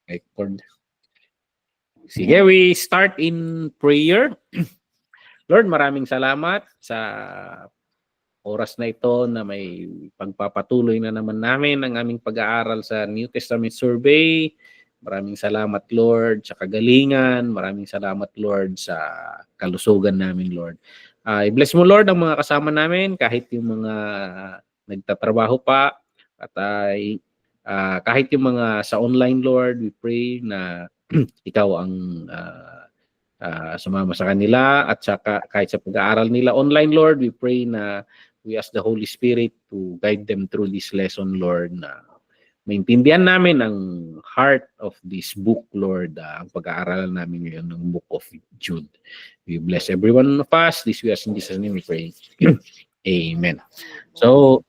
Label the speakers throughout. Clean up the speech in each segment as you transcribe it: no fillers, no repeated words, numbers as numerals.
Speaker 1: Record. Sige, we start in prayer. Lord, maraming salamat sa oras na ito na may pagpapatuloy na naman namin ang aming pag-aaral sa New Testament Survey. Maraming salamat, Lord, sa kagalingan. Maraming salamat, Lord, sa kalusugan namin, Lord. I-bless mo, Lord, ang mga kasama namin kahit yung mga nagtatrabaho pa at kahit yung mga sa online, Lord, we pray na ikaw ang sumama sa kanila at saka kahit sa pag-aaral nila online, Lord, we pray na we ask the Holy Spirit to guide them through this lesson, Lord, na maintindihan namin ang heart of this book, Lord, ang pag-aaralan namin ngayon ng Book of Jude. We bless everyone of us. This we ask in Jesus' name we pray. Amen. So,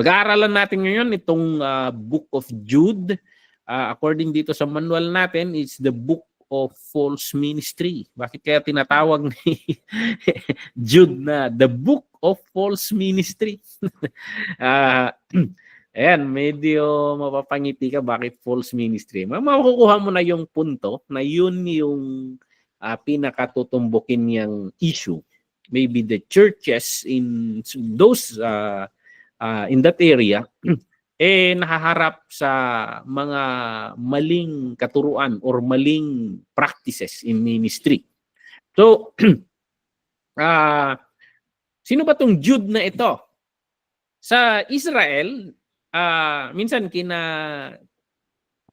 Speaker 1: mag-aaralan natin ngayon itong Book of Jude. According dito sa manual natin, it's the book of false ministry. Bakit kaya tinatawag ni Jude na the book of false ministry? Ayan, medyo mapapangiti ka bakit false ministry. Makukuha mo na yung punto na yun yung pinakatutumbukin niyang issue. Maybe the churches in those in that area nahaharap sa mga maling katuruan or maling practices in ministry. So, sino ba tong Jude na ito? Sa Israel, minsan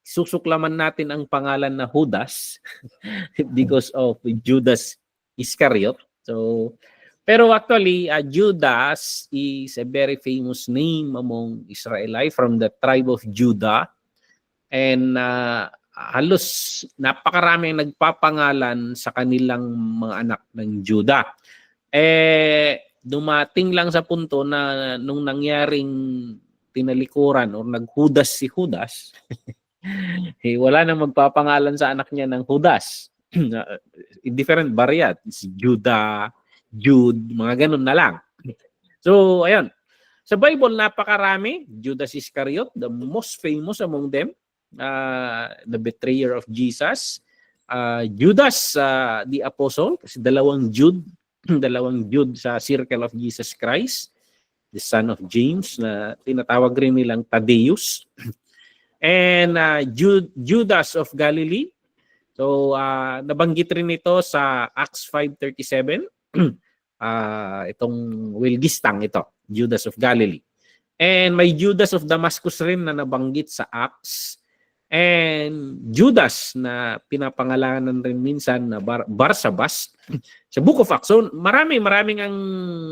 Speaker 1: susuklaman natin ang pangalan na Judas because of Judas Iscariot. So, pero actually, Judas is a very famous name among Israelites from the tribe of Judah. And halos napakaraming nagpapangalan sa kanilang mga anak ng Judah. Dumating lang sa punto na nung nangyaring tinalikuran o naghudas si Judas, wala nang magpapangalan sa anak niya ng Judas. Different variant. Si Judah, Jude, mga ganun na lang. So, ayun. Sa Bible, napakarami. Judas Iscariot, the most famous among them, the betrayer of Jesus. Judas, the apostle, kasi dalawang Jude sa circle of Jesus Christ, the son of James, na tinatawag rin nilang Thaddeus. And Judas of Galilee. So, nabanggit rin ito sa Acts 5:37. Itong Wilgistang ito, Judas of Galilee. And may Judas of Damascus rin na nabanggit sa Acts. And Judas na pinapangalanan rin minsan na Barsabas sa Book of Acts. So maraming ang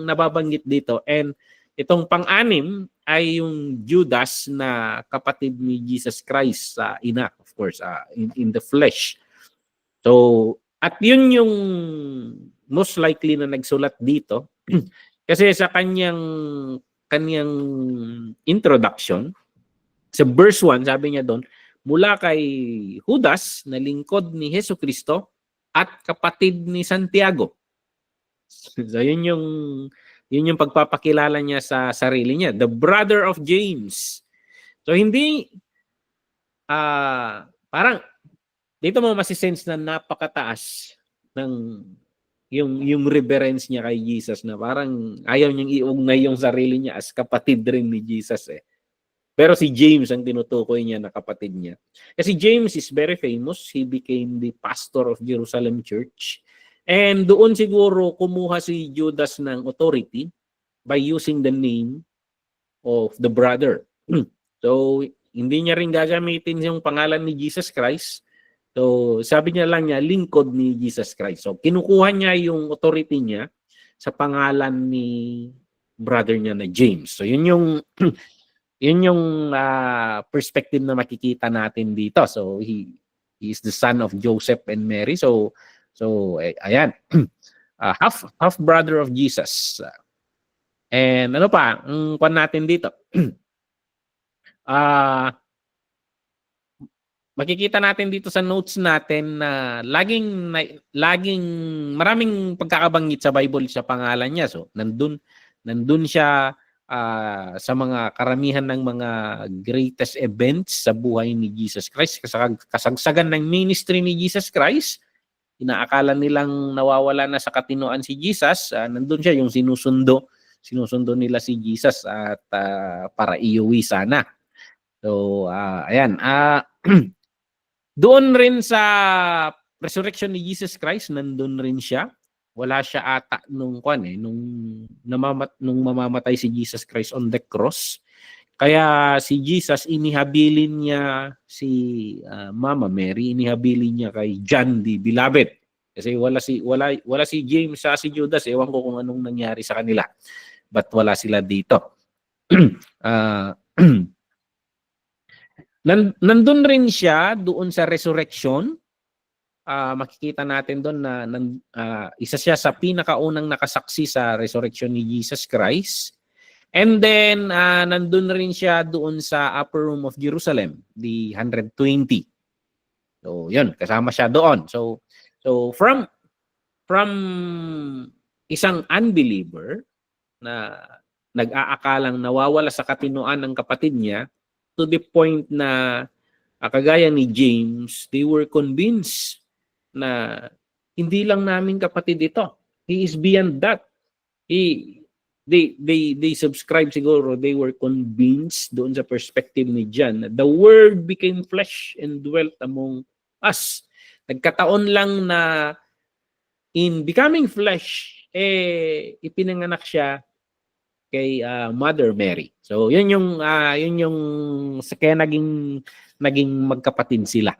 Speaker 1: nababanggit dito. And itong pang-anim ay yung Judas na kapatid ni Jesus Christ sa ina, of course, in the flesh. So, at yun yung most likely na nagsulat dito kasi sa kanyang introduction sa verse 1, sabi niya doon, mula kay Judas na lingkod ni Hesukristo at kapatid ni Santiago. So yun yung pagpapakilala niya sa sarili niya, the brother of James. So hindi parang dito mo masisense na napakataas ng yung reverence niya kay Jesus na parang ayaw niyang iugnay yung sarili niya as kapatid rin ni Jesus eh. Pero si James ang tinutukoy niya na kapatid niya. Kasi James is very famous. He became the pastor of Jerusalem Church. And doon siguro kumuha si Judas ng authority by using the name of the brother. So, hindi niya rin gagamitin yung pangalan ni Jesus Christ. So, sabi niya lang niya, lingkod ni Jesus Christ. So, kinukuha niya yung authority niya sa pangalan ni brother niya na James. So, yun yung perspective na makikita natin dito. So, he is the son of Joseph and Mary. So ayan. Half brother of Jesus. And ano pa, ang kwan natin dito. Makikita natin dito sa notes natin na laging maraming pagkakabanggit sa Bible sa pangalan niya. So, nandun siya sa mga karamihan ng mga greatest events sa buhay ni Jesus Christ, kasagsagan ng ministry ni Jesus Christ, inaakala nilang nawawala na sa katinoan si Jesus, nandun siya yung sinusundo nila si Jesus at para iuwi sana. So, ayan. Doon rin sa resurrection ni Jesus Christ, nandun rin siya. Wala siya ata nung mamamatay si Jesus Christ on the cross. Kaya si Jesus, inihabilin niya si Mama Mary, inihabilin niya kay John the Beloved. Kasi wala si James sa si Judas, ewan ko kung anong nangyari sa kanila. But wala sila dito. Nandun rin siya doon sa resurrection. Makikita natin doon na isa siya sa pinakaunang nakasaksi sa resurrection ni Jesus Christ. And then, nandun rin siya doon sa upper room of Jerusalem, the 120. So, yun, kasama siya doon. So from isang unbeliever na nag-aakalang nawawala sa katinoan ng kapatid niya, to the point na kagaya ni James, they were convinced na hindi lang namin kapatid ito. He is beyond that. They subscribe siguro, they were convinced doon sa perspective ni John, the Word became flesh and dwelt among us. Nagkataon lang na in becoming flesh, ipinanganak siya kay Mother Mary. So yun yung kaya naging magkapatid sila.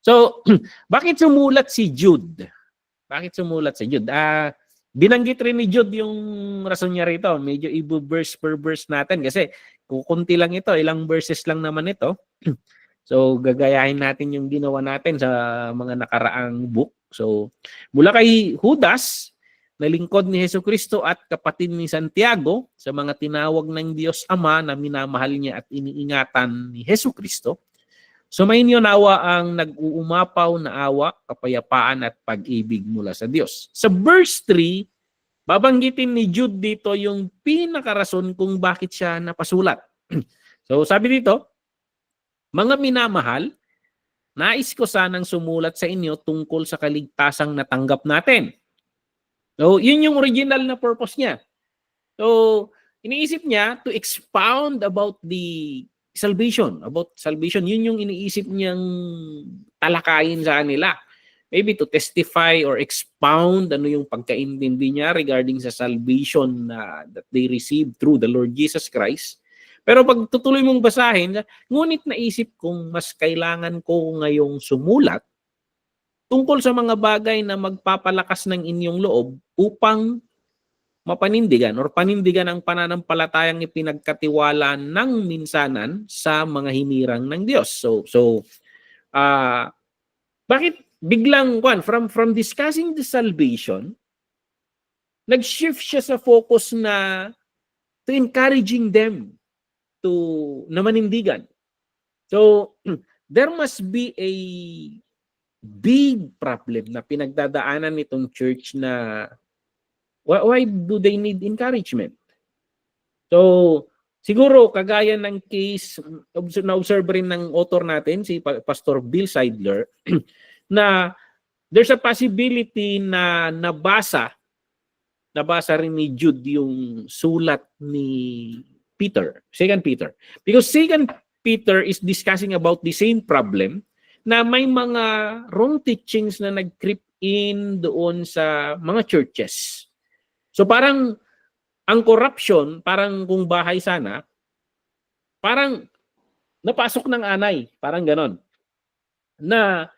Speaker 1: So bakit sumulat si Jude? Binanggit rin ni Jude yung rason niya rito. Medyo verse per verse natin kasi kukunti lang ito, ilang verses lang naman ito. So gagayahin natin yung ginawa natin sa mga nakaraang book. So mula kay Judas na lingkod ni Jesucristo at kapatid ni Santiago, sa mga tinawag ng Diyos Ama na minamahal niya at iniingatan ni Jesucristo, sumainyo nawa ang nag-uumapaw na awa, kapayapaan at pag-ibig mula sa Diyos. Sa verse 3, babanggitin ni Jude dito yung pinakarason kung bakit siya napasulat. So sabi dito, mga minamahal, nais ko sanang sumulat sa inyo tungkol sa kaligtasang natanggap natin. So, yun yung original na purpose niya. So, iniisip niya to expound about the salvation. Yun yung iniisip niyang talakayin sa kanila. Maybe to testify or expound ano yung pagkaintindi niya regarding sa salvation that they received through the Lord Jesus Christ. Pero pag tutuloy mong basahin, ngunit naisip kong mas kailangan ko ngayong sumulat tungkol sa mga bagay na magpapalakas ng inyong loob upang mapanindigan or panindigan ang pananampalatayang ipinagkatiwala ng minsanan sa mga hinirang ng Diyos. So bakit biglang from discussing the salvation, nag-shift siya sa focus na to encouraging them na manindigan. So there must be a big problem na pinagdadaanan nitong church na why do they need encouragement? So, siguro kagaya ng case na-observe rin ng author natin, si Pastor Bill Seidler, na there's a possibility na nabasa rin ni Jude yung sulat ni Peter, 2 Peter. Because 2 Peter is discussing about the same problem na may mga wrong teachings na nag-creep in doon sa mga churches. So parang ang corruption, parang kung bahay sana, parang napasok ng anay, parang ganon. Na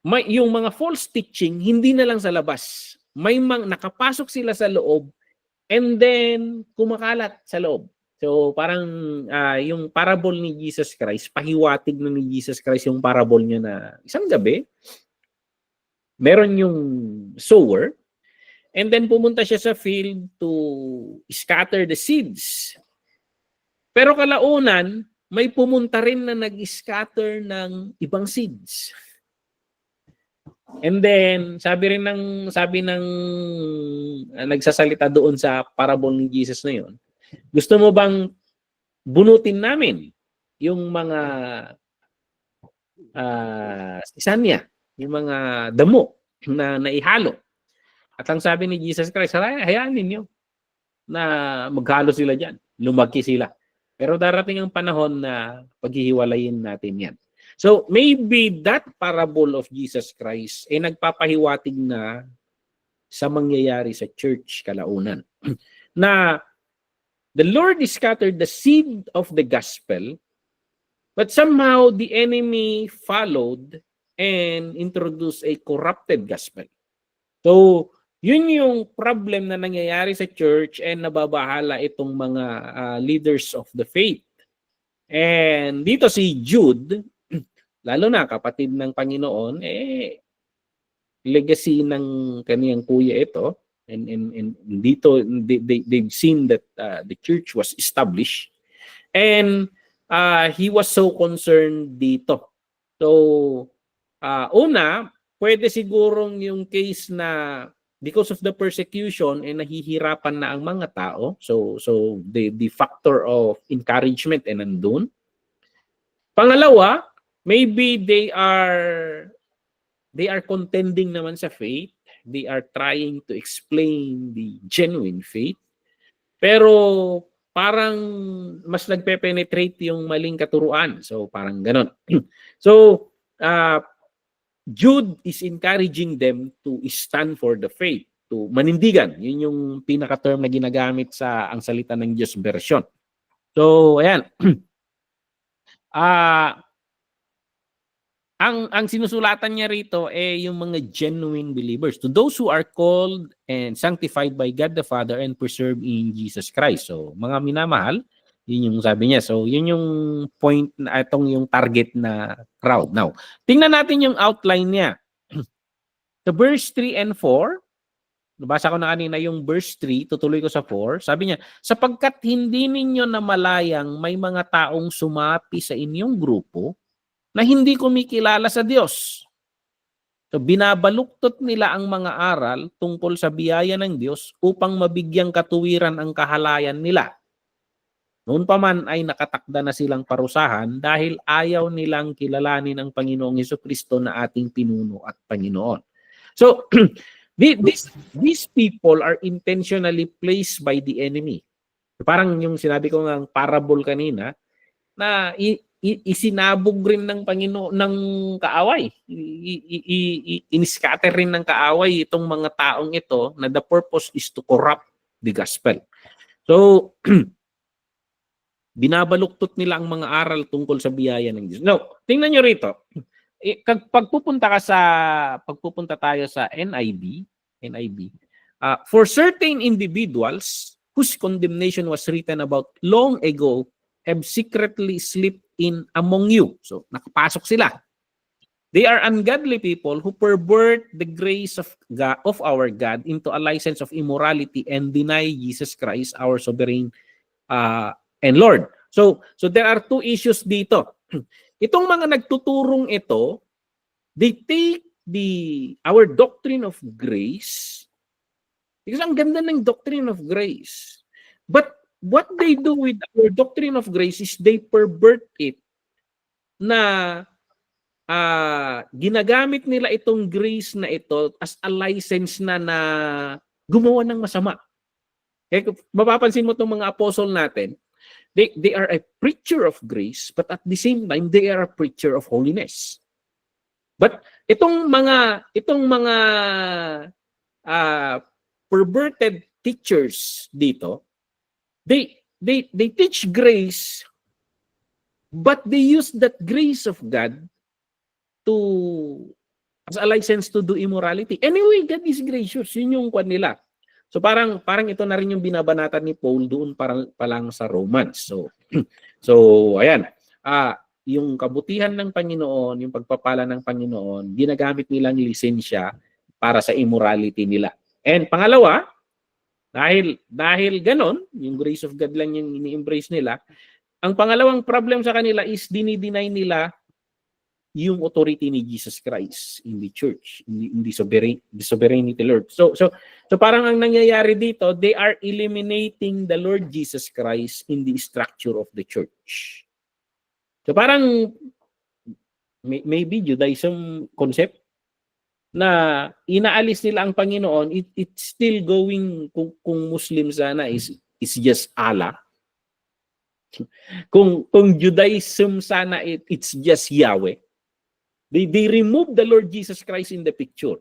Speaker 1: may, yung mga false teaching, hindi na lang sa labas. May nakapasok sila sa loob and then kumakalat sa loob. So parang yung parable ni Jesus Christ, pahiwatig na ni Jesus Christ yung parable niya na isang gabi, meron yung sower, and then pumunta siya sa field to scatter the seeds. Pero kalaunan, may pumunta rin na nag-scatter ng ibang seeds. And then, sabi ng nagsasalita doon sa parable ni Jesus na yun, Gusto mo bang bunutin namin yung mga sisanya, yung mga damo na naihalo? At ang sabi ni Jesus Christ, hayaan ninyo na maghalo sila dyan. Lumaki sila. Pero darating ang panahon na paghihiwalayin natin yan. So maybe that parable of Jesus Christ ay nagpapahiwatig na sa mangyayari sa church kalaunan. Na the Lord scattered the seed of the gospel, but somehow the enemy followed and introduced a corrupted gospel. So yun yung problem na nangyayari sa church and nababahala itong mga leaders of the faith. And dito si Jude, lalo na kapatid ng Panginoon, legacy ng kaniyang kuya ito. And dito, they've seen that the church was established. And he was so concerned dito. So, una, pwede sigurong yung case na because of the persecution nahihirapan na ang mga tao. So the factor of encouragement nandun. Pangalawa, maybe they are contending naman sa faith. They are trying to explain the genuine faith. Pero parang mas nagpe-penetrate yung maling katuruan. So parang ganon. So Jude is encouraging them to stand for the faith, to manindigan. Yun yung pinaka-term na ginagamit sa ang salita ng Diyos version. So, ayan. Ang sinusulatan niya rito yung mga genuine believers. To those who are called and sanctified by God the Father and preserved in Jesus Christ. So, mga minamahal, yun yung sabi niya. So, yun yung point na itong yung target na crowd. Now, tingnan natin yung outline niya. Sa verse 3 and 4, nabasa ko na kanina yung verse 3, tutuloy ko sa 4. Sabi niya, sapagkat hindi ninyo namalayang may mga taong sumapi sa inyong grupo na hindi kumikilala sa Diyos. So, binabaluktot nila ang mga aral tungkol sa biyaya ng Diyos upang mabigyang katuwiran ang kahalayan nila. Noon pa man ay nakatakda na silang parusahan dahil ayaw nilang kilalanin ang Panginoong Hesukristo na ating pinuno at Panginoon. So, these people are intentionally placed by the enemy. Parang yung sinabi ko ng parable kanina, na isinabog rin ng Panginoon ng kaaway. In-scatter rin ng kaaway itong mga taong ito na the purpose is to corrupt the gospel. So, binabaluktot nila ang mga aral tungkol sa biyaya ng Diyos. Now, tingnan nyo rito. Pagpupunta tayo sa NIV, for certain individuals whose condemnation was written about long ago have secretly slipped in among you. So, nakapasok sila. They are ungodly people who pervert the grace of our God into a license of immorality and deny Jesus Christ, our sovereign and Lord. So there are two issues dito. Itong mga nagtuturong ito, they take our doctrine of grace, because ang ganda ng doctrine of grace. But what they do with our doctrine of grace is they pervert it na ginagamit nila itong grace na ito as a license na gumawa ng masama. Kaya mapapansin mo itong mga apostle natin, they are a preacher of grace, but at the same time, they are a preacher of holiness. But itong mga perverted teachers dito, they teach grace, but they use that grace of God as a license to do immorality. Anyway, God is gracious. Yun yung kwan nila. So parang ito na rin yung binabanatan ni Paul doon pa lang sa Romans. So ayan. Yung kabutihan ng Panginoon, yung pagpapala ng Panginoon, ginagamit nilang lisensya para sa immorality nila. And pangalawa, dahil ganon, yung grace of God lang yung ini-embrace nila, ang pangalawang problem sa kanila is dinideny nila yung authority ni Jesus Christ in the church, in the sovereignty Lord. So parang ang nangyayari dito, they are eliminating the Lord Jesus Christ in the structure of the church. So parang maybe Judaism concept na inaalis nila ang Panginoon, it's still going, kung Muslim sana is just Allah. Kung Judaism sana it's just Yahweh. They remove the Lord Jesus Christ in the picture.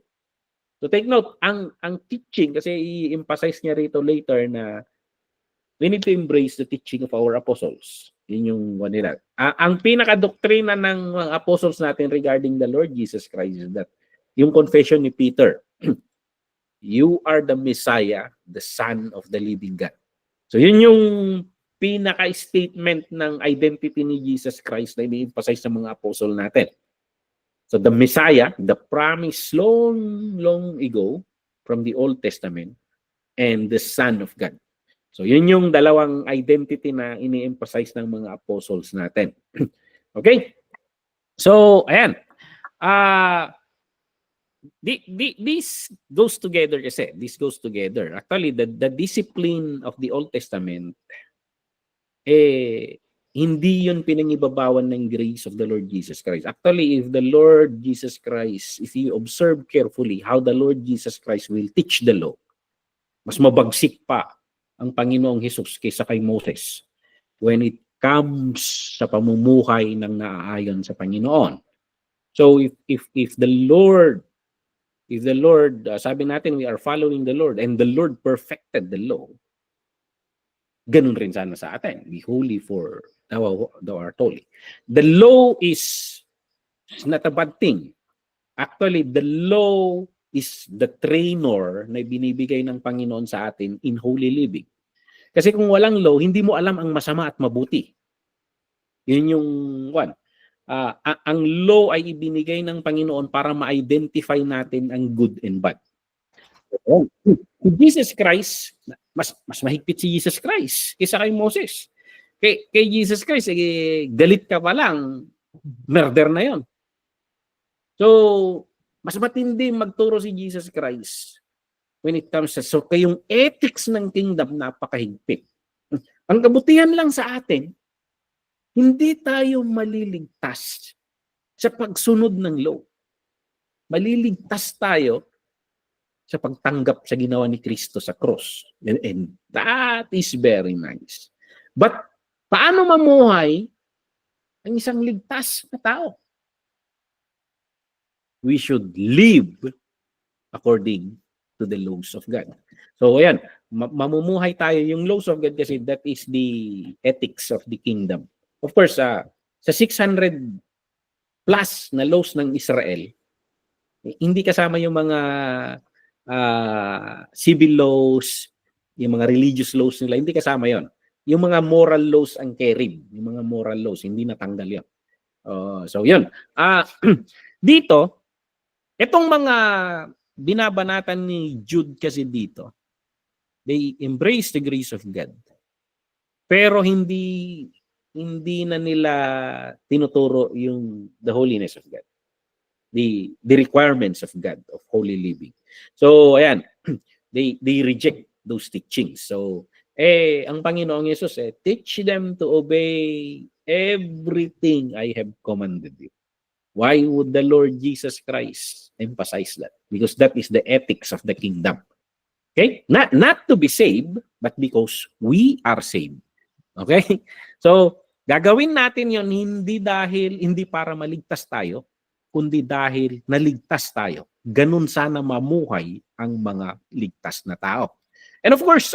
Speaker 1: So take note, ang teaching, kasi i-emphasize niya rito later na we need to embrace the teaching of our apostles. Yun yung nila. Ang pinaka-doktrina ng mga apostles natin regarding the Lord Jesus Christ is that yung confession ni Peter, you are the Messiah, the Son of the living God. So yun yung pinaka-statement ng identity ni Jesus Christ na i-emphasize ng mga apostle natin. So the Messiah, the promise long ago from the Old Testament, and the Son of God. So yun yung dalawang identity na ini-emphasize ng mga apostles natin. Okay? So, ayan. This goes together kasi. This goes together. Actually, the discipline of the Old Testament, hindi yun pinangibabawan ng grace of the Lord Jesus Christ. Actually, if the Lord Jesus Christ, if you observe carefully how the Lord Jesus Christ will teach the law, mas mabagsik pa ang Panginoong Hesus kaysa kay Moses when it comes sa pamumuhay ng naaayon sa Panginoon. So if the Lord, sabi natin we are following the Lord and the Lord perfected the law, ganun rin sana sa atin. Be holy for thou art holy. The law is not a bad thing. Actually, the law is the trainer na binibigay ng Panginoon sa atin in holy living. Kasi kung walang law, hindi mo alam ang masama at mabuti. Yun yung one. Ang law ay ibinigay ng Panginoon para ma-identify natin ang good and bad. Si Jesus Christ, mas mahigpit si Jesus Christ kaysa kay Moses. Kay Jesus Christ, galit ka pa lang, murder na yon. So, mas matindi magturo si Jesus Christ when it comes sa, so kayong ethics ng kingdom napakahigpit. Ang kabutihan lang sa atin, hindi tayo maliligtas sa pagsunod ng law. Maliligtas tayo sa pagtanggap sa ginawa ni Kristo sa cross. And that is very nice. But paano mamuhay ang isang ligtas na tao? We should live according to the laws of God. So ayan, mamumuhay tayo yung laws of God kasi that is the ethics of the kingdom. Of course, sa 600 plus na laws ng Israel, hindi kasama yung mga civil laws, yung mga religious laws nila, hindi kasama yon. Yung mga moral laws ang carried, yung mga moral laws, hindi natanggal yun. So yun. Dito, itong mga binabanatan ni Jude kasi dito, they embrace the grace of God. Pero hindi na nila tinuturo yung the holiness of God. The requirements of God, of holy living. So, ayan, they reject those teachings. So, ang Panginoong Yesus, teach them to obey everything I have commanded you. Why would the Lord Jesus Christ emphasize that? Because that is the ethics of the kingdom. Okay? Not to be saved, but because we are saved. Okay? So, gagawin natin yon hindi para maligtas tayo, kundi dahil naligtas tayo. Ganun sana mamuhay ang mga ligtas na tao. And of course,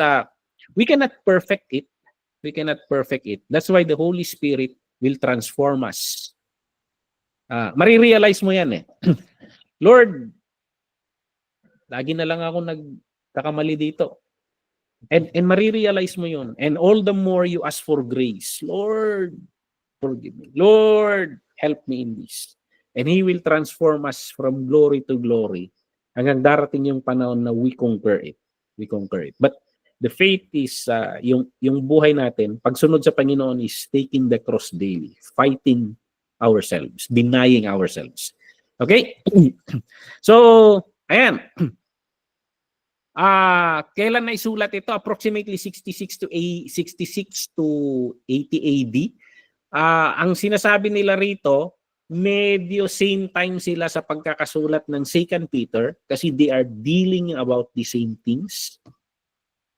Speaker 1: we cannot perfect it. We cannot perfect it. That's why the Holy Spirit will transform us. Marirealize mo yan Lord, lagi na lang ako nagkakamali dito. And marirealize mo yun. And all the more you ask for grace. Lord, forgive me. Lord, help me in this. And He will transform us from glory to glory hanggang darating yung panahon na we conquer it. We conquer it. But the faith is, yung buhay natin, pagsunod sa Panginoon is taking the cross daily, fighting ourselves, denying ourselves. Okay? So, ayan. Kailan na isulat ito? Approximately 66 to 80 AD. Ang sinasabi nila rito, medyo same time sila sa pagkakasulat ng 2 Peter kasi they are dealing about the same things.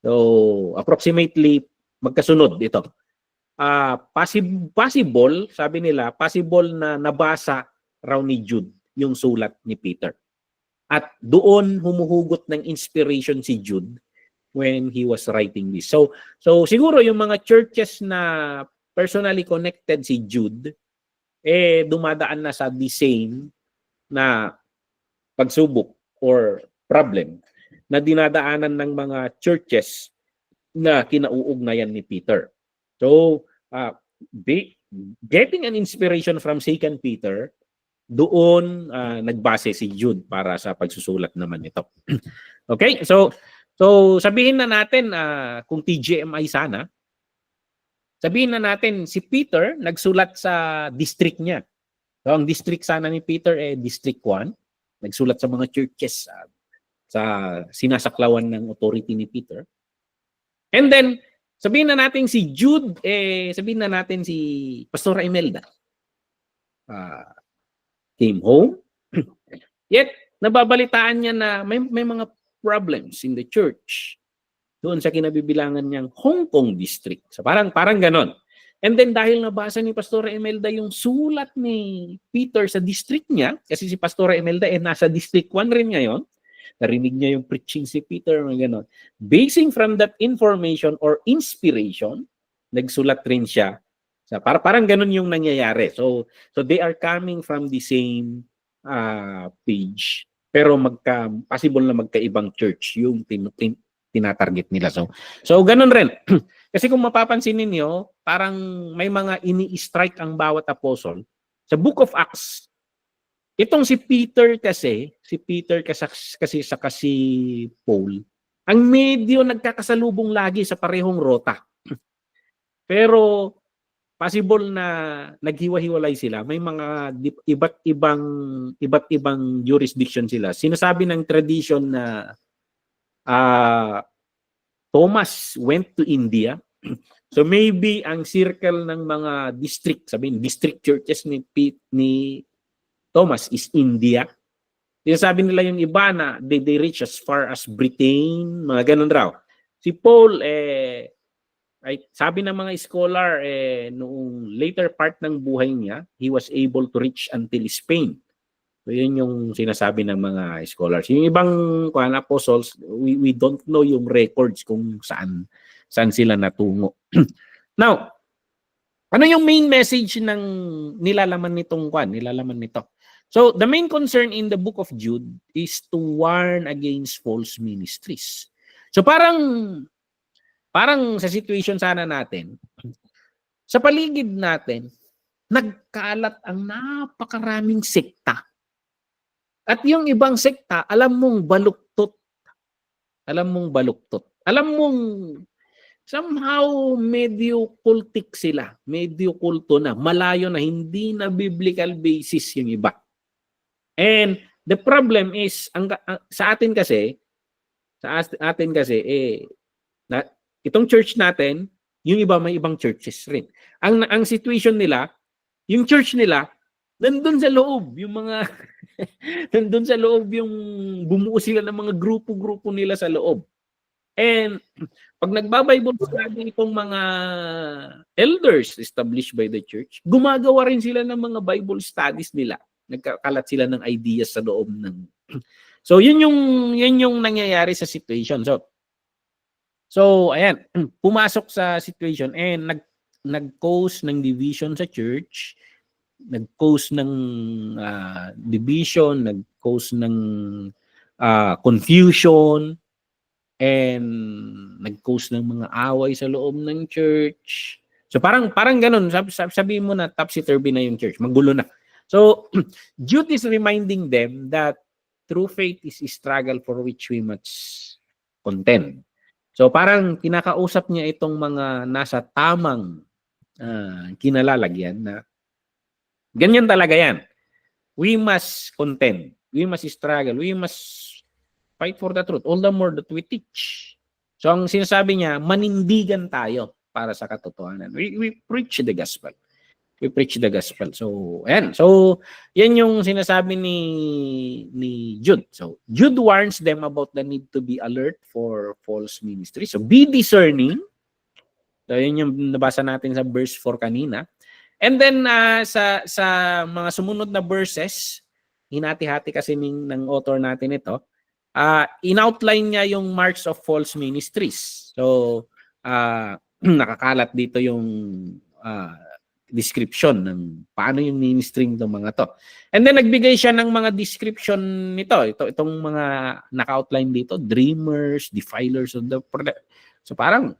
Speaker 1: So, approximately magkasunod ito. Possible, sabi nila, possible na nabasa raw ni Jude yung sulat ni Peter. At doon humuhugot ng inspiration si Jude when he was writing this. So siguro yung mga churches na personally connected si Jude, dumadaan na sa the same na pagsubok or problem na dinadaanan ng mga churches na kinauugnayan ni Peter. So, getting an inspiration from 2 Peter, doon nagbase si Jude para sa pagsusulat naman nito. Okay? So sabihin na natin kung TGMI sana, sabihin na natin si Peter nagsulat sa district niya. So ang district sana ni Peter District 1, nagsulat sa mga churches sa sinasaklawan ng authority ni Peter. And then sabihin na natin si Jude, sabihin na natin si Pastora Imelda. Came home. Yet, nababalitaan niya na may mga problems in the church. Doon sa kinabibilangan niyang Hong Kong district. So parang ganon. And then dahil nabasa ni Pastora Imelda yung sulat ni Peter sa district niya, kasi si Pastora Imelda nasa District 1 rin ngayon, narinig niya yung preaching si Peter, ganon. Basing from that information or inspiration, nagsulat rin siya. So, parang ganun yung nangyayari. So they are coming from the same page, pero possible na magkaibang church yung tinatarget nila. So ganun rin. Kasi kung mapapansin niyo, parang may mga ini-strike ang bawat apostle. Sa Book of Acts, itong si Peter kasi saka si Paul, ang medyo nagkakasalubong lagi sa parehong rota. Pero possible na naghiwa-hiwalay sila. May mga iba't ibang jurisdiction sila. Sinasabi ng tradition na Thomas went to India. So maybe ang circle ng mga district, sabihin district churches ni Thomas is India. Sinasabi nila yung iba na they reach as far as Britain, mga ganun raw. Si Paul sabi ng mga scholar, noong later part ng buhay niya, he was able to reach until Spain. So yun yung sinasabi ng mga scholars. Yung ibang apostles, we don't know yung records kung saan sila natungo. Now, ano yung main message ng nilalaman nito? So the main concern in the book of Jude is to warn against false ministries. So parang sa situation sana natin, sa paligid natin, nagkalat ang napakaraming sekta. At yung ibang sekta, alam mong baluktot. Alam mong somehow medyo cultic sila. Medyo kulto na. Malayo na, hindi na biblical basis yung iba. And the problem is, sa atin kasi, itong church natin, yung iba may ibang churches rin. Ang situation nila, yung church nila, nandun sa loob, yung mga nandun sa loob yung bumuo sila ng mga grupo-grupo nila sa loob. And pag nagba-Bible study itong mga elders established by the church, gumagawa rin sila ng mga Bible studies nila. Nagkakalat sila ng ideas sa loob ng So yun yung nangyayari sa situation. So ayan, pumasok sa situation and nag-cause ng division sa church, nag-cause ng division, nag-cause ng confusion, and nag-cause ng mga away sa loob ng church. So parang ganun, sabihin mo na topsy-turvy na yung church, magulo na. So Jude is reminding them that true faith is a struggle for which we must contend. So parang kinakausap niya itong mga nasa tamang kinalalagyan na Ganyan talaga yan. We must contend. We must struggle. We must fight for the truth. All the more that we teach. So ang sinasabi niya, manindigan tayo para sa katotohanan. We preach the gospel. We preach the gospel. So, ayan. So, yan yung sinasabi ni Jude. So, Jude warns them about the need to be alert for false ministry. So, be discerning. So, yun yung nabasa natin sa verse 4 kanina. And then, sa mga sumunod na verses, hinati-hati kasi ng author natin ito, in-outline niya yung marks of false ministries. So, nakakalat dito yung description ng paano yung ministering ng mga to. And then nagbigay siya ng mga description nito. Itong mga naka-outline dito, dreamers, defilers of the so parang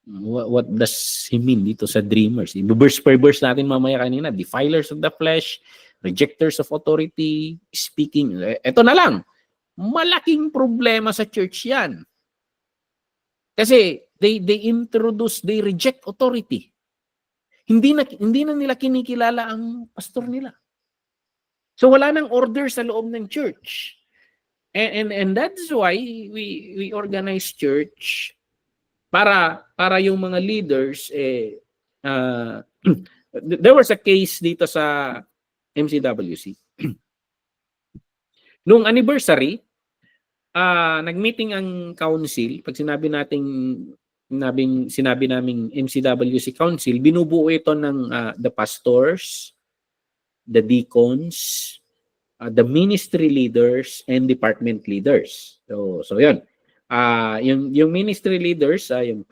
Speaker 1: what does he mean dito sa dreamers? Verse per verse natin mamaya kanina, defilers of the flesh, rejecters of authority, speaking. Ito na lang. Malaking problema sa church 'yan. Kasi they reject authority. Hindi na nila kinikilala ang pastor nila. So wala nang order sa loob ng church. And that's why we organize church para yung mga leaders there was a case dito sa MCWC. Noong anniversary, nag-meeting ang council. Pag sinabi naming MCWC council, binubuo ito ng the pastors, the deacons, the ministry leaders, and department leaders. So yun. Yung ministry leaders, yung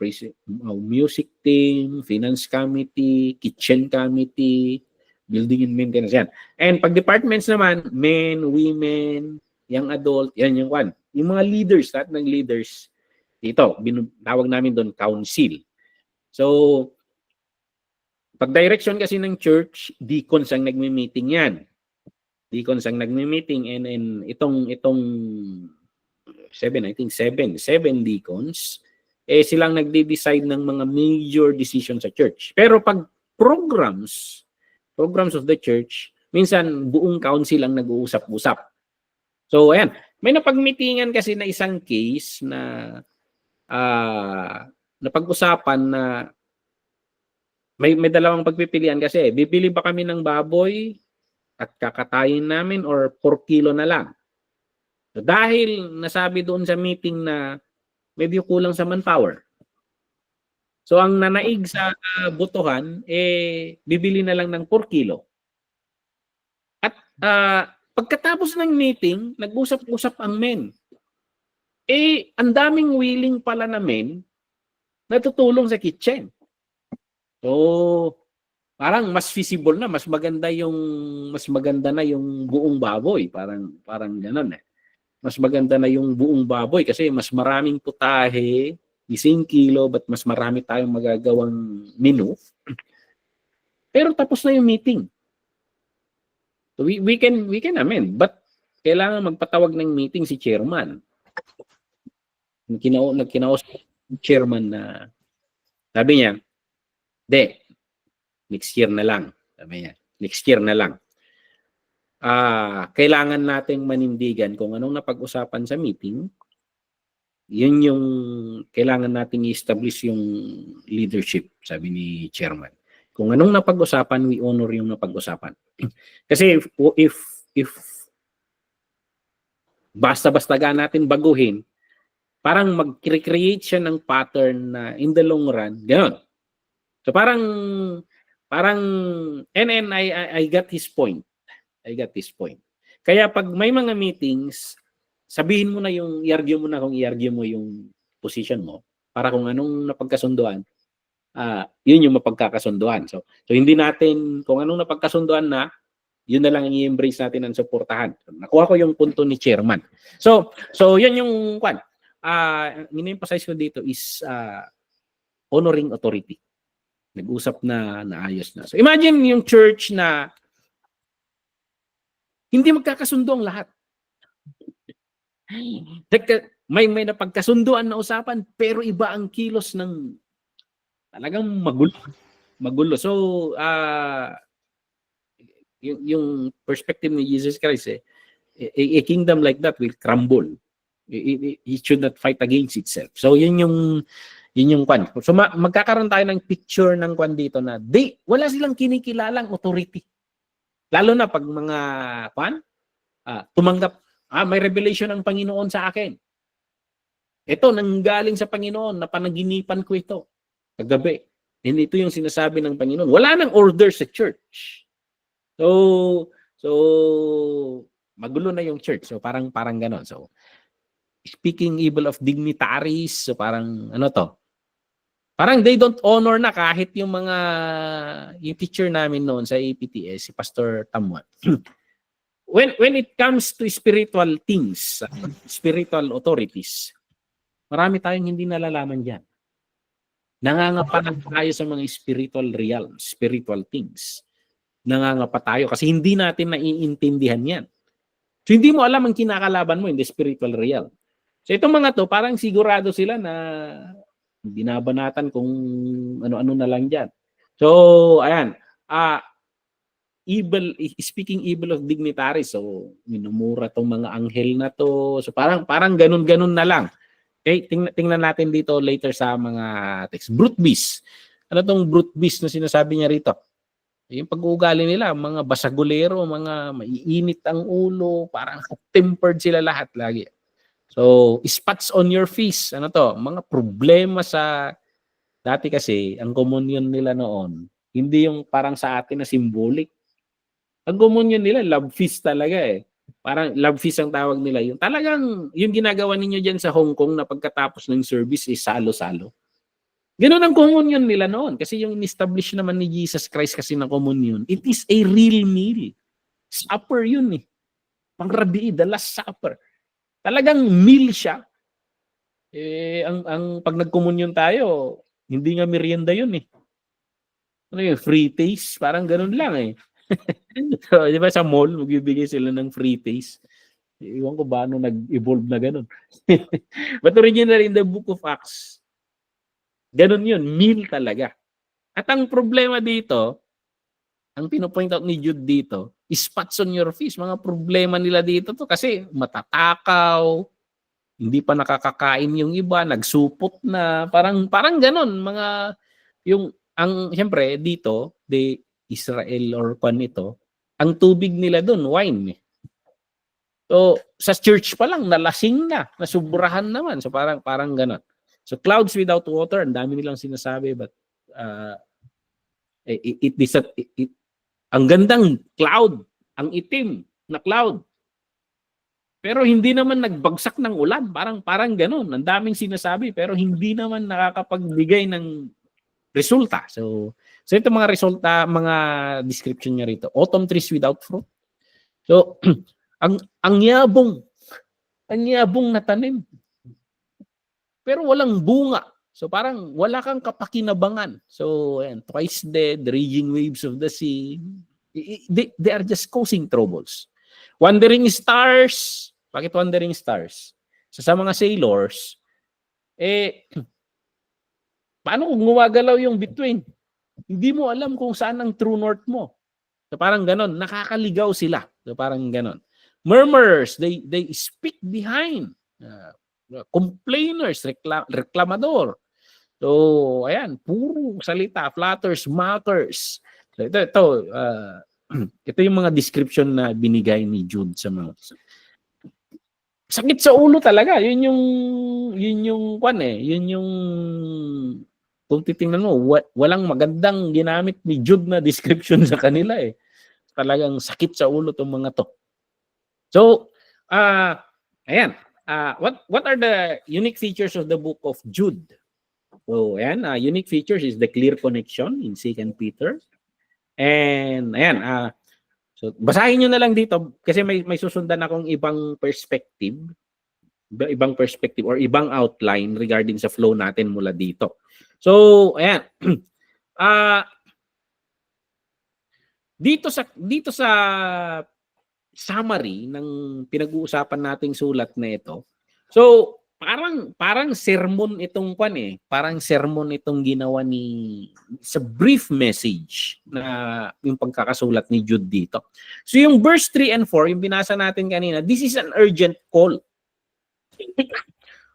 Speaker 1: music team, finance committee, kitchen committee, building and maintenance, yan. And pag departments naman, men, women, young adult, yan yung one. Yung mga leaders, lahat ng leaders, dito, tawag namin doon council. So, pag direction kasi ng church, deacons ang nagmi-meeting yan. Deacons ang nagmi-meeting and itong seven deacons, silang nagde-decide ng mga major decisions sa church. Pero pag programs of the church, minsan buong council ang nag-uusap-usap. So, ayan. May napag-meetingan kasi na isang case na napag-usapan na may dalawang pagpipilian kasi. Bibili ba kami ng baboy at kakatayin namin or 4 kilo na lang? So, dahil nasabi doon sa meeting na medyo kulang sa manpower. So, ang nanaig sa botohan, bibili na lang ng 4 kilo. At pagkatapos ng meeting, nag-usap-usap ang men. Ang daming willing pala na men na tutulong sa kitchen. So, parang mas feasible na, mas maganda na yung buong baboy, parang ganoon eh. Mas maganda na yung buong baboy kasi mas maraming putahe, isang kilo, but mas marami tayong magagawang menu. Pero tapos na yung meeting. So we can amend, but kailangan magpatawag ng meeting si chairman. Nagkinausap si chairman na sabi niya, next year na lang. Sabi niya, next year na lang. Kailangan nating manindigan kung anong napag-usapan sa meeting. Yun yung kailangan nating i-establish yung leadership, sabi ni chairman. Kung anong napag-usapan, we honor yung napag-usapan. Kasi if basta-basta natin baguhin, parang mag-create siya ng pattern na in the long run, gano'n. So parang and I got his point. Kaya pag may mga meetings, sabihin mo na i-argue mo yung position mo para kung anong napagkasunduan, yun yung mapagkakasunduan. So hindi natin, kung anong napagkasunduan na, yun na lang ang i-embrace natin ang suportahan. Nakuha ko yung punto ni chairman. So yun yung kwan. In-emphasize ko dito is honoring authority. Nag-usap na naayos na. So imagine yung church na hindi magkakasundo ang lahat. May napagkasunduan na usapan pero iba ang kilos ng talagang magulo. magulo. So, yung perspective ni Jesus Christ, a kingdom like that will crumble. It should not fight against itself. So, yun yung kwan. So, magkakaroon tayo ng picture ng kwan dito na wala silang kinikilalang authority. Lalo na pag mga kwan, tumanggap, may revelation ng Panginoon sa akin. Ito, nanggaling sa Panginoon, na panaginipan ko ito kagabi. And ito yung sinasabi ng Panginoon. Wala nang order sa church. So magulo na yung church. So parang ganon. So speaking evil of dignitaries, so parang ano to? Parang they don't honor na kahit yung mga yung teacher namin noon sa APTS, si Pastor Tamuan. when it comes to spiritual things, spiritual authorities, marami tayong hindi nalalaman diyan. Nangangapa tayo sa mga spiritual realms, spiritual things. Nangangapa tayo kasi hindi natin naiintindihan yan. So hindi mo alam ang kinakalaban mo in the spiritual realm. So itong mga to, parang sigurado sila na binabanatan kung ano-ano na lang dyan. So, ayan. Speaking evil of dignitaries, so minumura tong mga anghel na to. So parang ganun-ganun na lang. Okay, tingnan natin dito later sa mga text. Brute beast. Ano tong brute beast na sinasabi niya rito? Yung pag-uugali nila, mga basagulero, mga maiinit ang ulo, parang tempered sila lahat lagi. So, spots on your face. Ano to? Mga problema sa... Dati kasi, ang communion nila noon, hindi yung parang sa atin na symbolic. Ang communion nila, love feast talaga eh. Parang love feast ang tawag nila. Yung talagang, yung ginagawa ninyo dyan sa Hong Kong na pagkatapos ng service is salo-salo. Ganun ang communion nila noon. Kasi yung establish naman ni Jesus Christ kasi na communion, it is a real meal. Supper yun eh. Pangrabii, the last supper. Talagang meal siya. Ang pag nag-communion tayo, hindi nga merienda yun eh. Ano yun, free taste? Parang ganun lang eh. So, di ba sa mall, magbibigay sila ng free taste. Iwan ko ba ano nag-evolve na ganun. But originally in the book of Acts, ganun yun, meal talaga. At ang problema dito, ang pinopoint out ni Jude dito, is spots on your face. Mga problema nila dito to kasi matatakaw, hindi pa nakakakain yung iba, nagsupot na, parang ganun. Siyempre dito, the Israel or kwan ito, ang tubig nila doon, wine. So, sa church pa lang, nalasing na, nasubrahan naman. So, parang ganun. So, clouds without water, ang dami nilang sinasabi, but ang gandang cloud, ang itim na cloud. Pero hindi naman nagbagsak ng ulan, parang ganun. Ang daming sinasabi, pero hindi naman nakakapagbigay ng resulta. So ito mga resulta, mga description niya rito. Autumn trees without fruit. So, ang yabong na tanim. Pero walang bunga. So parang wala kang kapakinabangan. So, ayan, twice dead, raging waves of the sea. They are just causing troubles. Wandering stars. Bakit wandering stars? So, sa mga sailors, paano kung gumagalaw yung between? Hindi mo alam kung saan ang true north mo. So parang ganon, nakakaligaw sila. So parang ganon. Murmurers, they speak behind. Complainers, reklamador. So ayan, puro salita, flatters, mockers. So, ito yung mga description na binigay ni Jude sa mga sakit sa ulo talaga. Yun yung kwan eh. Yun yung kung titingnan mo, walang magandang ginamit ni Jude na description sa kanila eh. Talagang sakit sa ulo tong mga to. So, ayan. What are the unique features of the book of Jude? So, ayan, unique features is the clear connection in 2 Peter. And ayan, so basahin nyo na lang dito kasi may susundan akong ibang perspective or ibang outline regarding sa flow natin mula dito. So, ayan. Dito sa summary ng pinag-uusapan nating sulat na ito. So, parang sermon itong parang sermon itong ginawa sa brief message na yung pagkakasulat ni Jude dito. So yung verse 3 and 4, yung binasa natin kanina, this is an urgent call.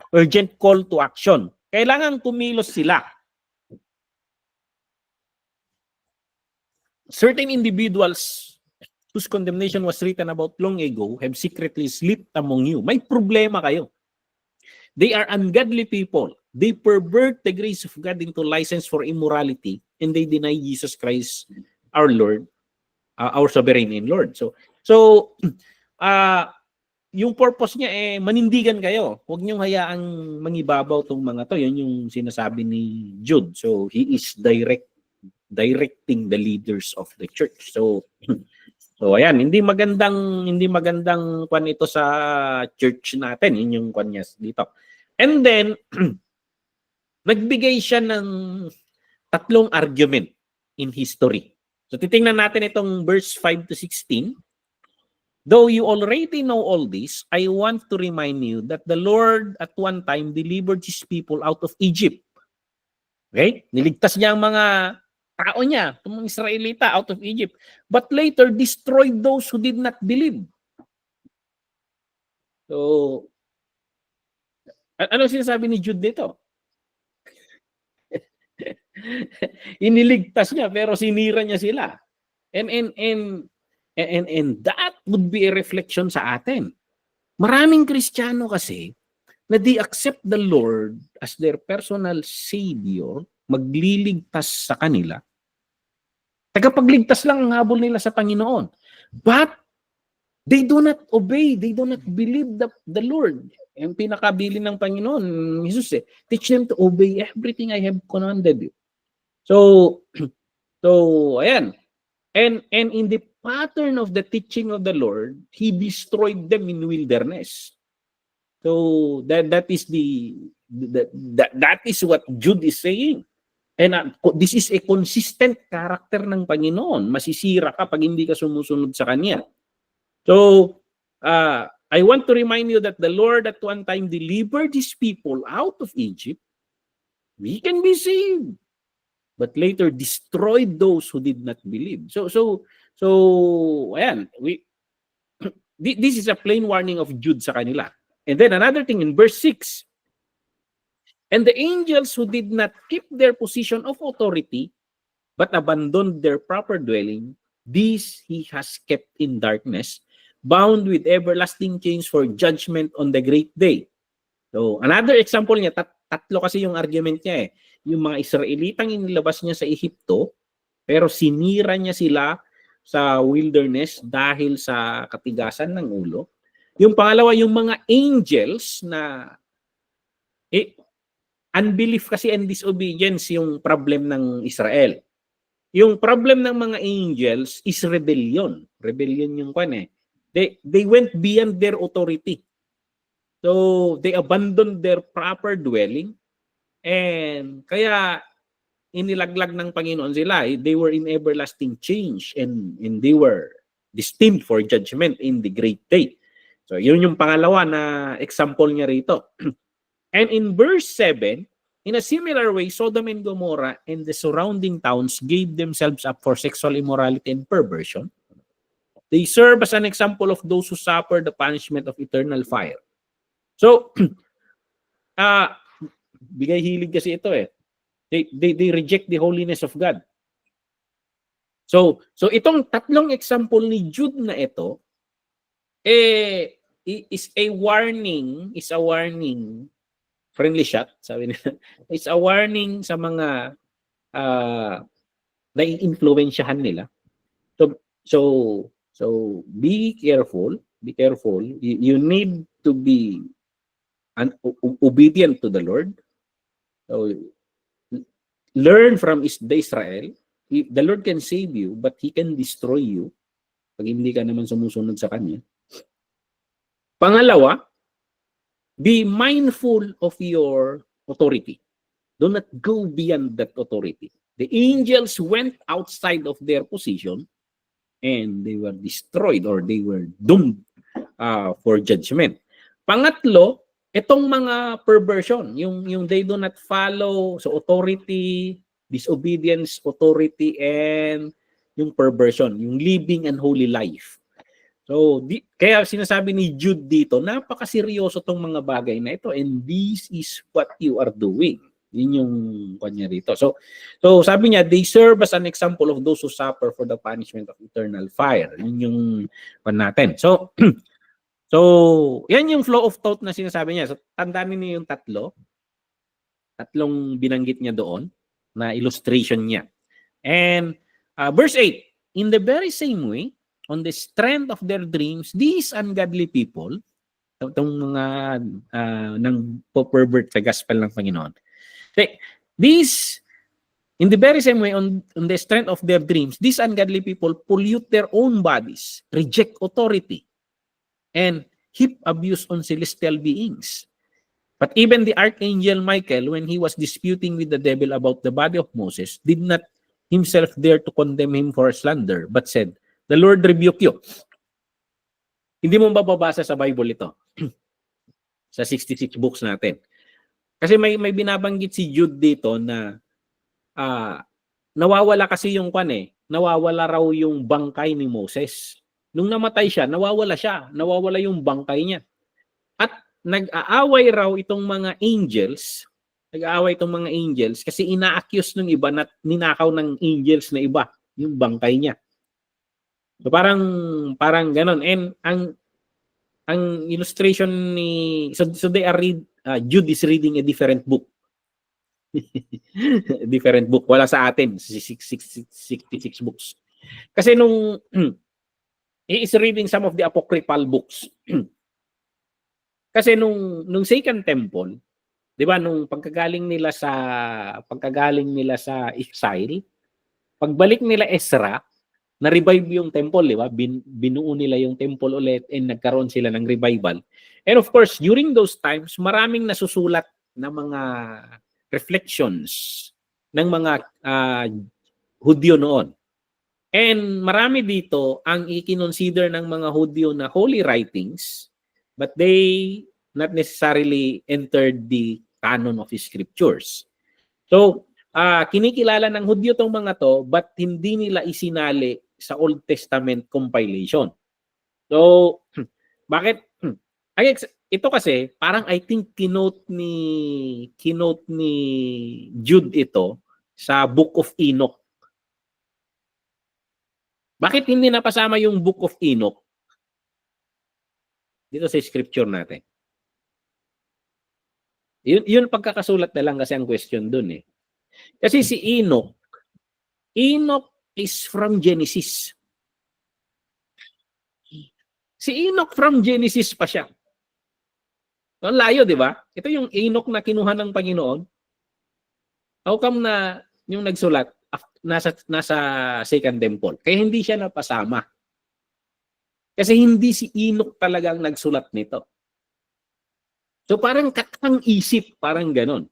Speaker 1: Urgent call to action. Kailangan kumilos sila. Certain individuals whose condemnation was written about long ago have secretly slipped among you. May problema kayo. They are ungodly people. They pervert the grace of God into license for immorality, and they deny Jesus Christ, our Lord, our sovereign and Lord. So yung purpose niya manindigan kayo. Huwag niyong hayaang mangibabaw tong mga to. Yan yung sinasabi ni Jude. So he is directing the leaders of the church. So ayan, hindi magandang kwan ito sa church natin. Yun yung kwan niya dito. And then nagbigay siya ng 3 argument in history. So titingnan natin itong verse 5 to 16. Though you already know all this, I want to remind you that the Lord at one time delivered His people out of Egypt. Okay? Niligtas niya ang mga tao niya, mga Israelita out of Egypt. But later destroyed those who did not believe. So, ano sinasabi ni Jude dito? Iniligtas niya pero sinira niya sila. And that would be a reflection sa atin. Maraming Kristiyano kasi na they accept the Lord as their personal Savior, magliligtas sa kanila. Tagapagligtas lang ang habol nila sa Panginoon. But they do not obey, they do not believe the Lord. Yung pinakabili ng Panginoon, Jesus teach them to obey everything I have commanded you. So ayan. And in the pattern of the teaching of the Lord, He destroyed them in wilderness. So that is that is what Jude is saying. And this is a consistent character ng Panginoon. Masisira ka pag hindi ka sumusunod sa Kanya. So I want to remind you that the Lord at one time delivered His people out of Egypt. We can be saved. But later destroyed those who did not believe. So ayan, this is a plain warning of Jude sa kanila. And then another thing in verse 6, and the angels who did not keep their position of authority but abandoned their proper dwelling, these He has kept in darkness, bound with everlasting chains for judgment on the great day. So another example niya, tatlo kasi yung argument niya Yung mga Israelitang inilabas niya sa Ehipto, pero sinira niya sila sa wilderness dahil sa katigasan ng ulo. Yung pangalawa, yung mga angels na unbelief kasi and disobedience yung problem ng Israel. Yung problem ng mga angels is rebellion. Rebellion yung kwan They went beyond their authority. So they abandoned their proper dwelling. And kaya inilaglag ng Panginoon sila. They were in everlasting change and they were destined for judgment in the great day. So yun yung pangalawa na example niya rito. And in verse 7, in a similar way, Sodom and Gomorrah and the surrounding towns gave themselves up for sexual immorality and perversion. They serve as an example of those who suffer the punishment of eternal fire. So, bigay hilig kasi ito They reject the holiness of God. So itong tatlong example ni Jude na ito is a warning, friendly shot, sabi nila. It's a warning sa mga nai-influensyahan nila. So be careful. You need to be obedient to the Lord. So learn from the Israel. The Lord can save you, but He can destroy you pag hindi ka naman sumusunod sa Kanya. Pangalawa, be mindful of your authority. Do not go beyond that authority. The angels went outside of their position and they were destroyed or they were doomed for judgment. Pangatlo, Itong mga perversion, yung they do not follow so authority, disobedience, authority, and yung perversion, yung living and holy life. So, kaya sinasabi ni Jude dito, napakaseryoso tong mga bagay na ito, and this is what you are doing. Yun yung kanya rito. So sabi niya, they serve as an example of those who suffer for the punishment of eternal fire. Yun yung natin. So, yan yung flow of thought na sinasabi niya. So, tandaan niyo yung tatlong binanggit niya doon na illustration niya. And verse 8, in the very same way, on the strength of their dreams, these ungodly people, itong mga nang pervert sa gospel ng Panginoon, these, in the very same way, on the strength of their dreams, these ungodly people pollute their own bodies, reject authority, and heap abuse on celestial beings. But even the archangel Michael, when he was disputing with the devil about the body of Moses, did not himself dare to condemn him for slander, but said, "The Lord rebuke you." Hindi mo mababasa sa Bible ito. Sa 66 books natin. Kasi may binabanggit si Jude dito na nawawala kasi yung nawawala raw yung bangkay ni Moses. Nung namatay siya, nawawala yung bangkay niya. At nag-aaway raw itong mga angels, kasi ina-accuse ng iba na ninakaw ng angels na iba yung bangkay niya. So parang ganon. And ang illustration ni so they are Jude is reading a different book. Different book. Wala sa atin 66 books. Kasi nung he is reading some of the apocryphal books. Kasi nung Second Temple, 'di ba, nung pagkagaling nila sa exile, pagbalik nila Ezra, na-revive yung temple, 'di ba? Binuo nila yung temple ulit and nagkaroon sila ng revival. And of course, during those times, maraming nasusulat na mga reflections ng mga Hudyo noon. And marami dito ang i-consider ng mga Hudyo na holy writings, but they not necessarily entered the canon of the scriptures. So, kinikilala ng Hudyo tong mga to, but hindi nila isinali sa Old Testament compilation. So, bakit? Ito kasi, parang I think kinote ni Jude ito sa Book of Enoch. Bakit hindi napasama yung Book of Enoch dito sa scripture natin? Yun pagkakasulat na lang kasi ang question dun eh. Kasi si Enoch is from Genesis. Si Enoch from Genesis pa siya. Ang layo, di ba? Ito yung Enoch na kinuha ng Panginoon. How come na yung nagsulat nasa Second Temple? Kaya hindi siya napasama. Kasi hindi si Enoch talagang nagsulat nito. So parang katang isip, parang ganon.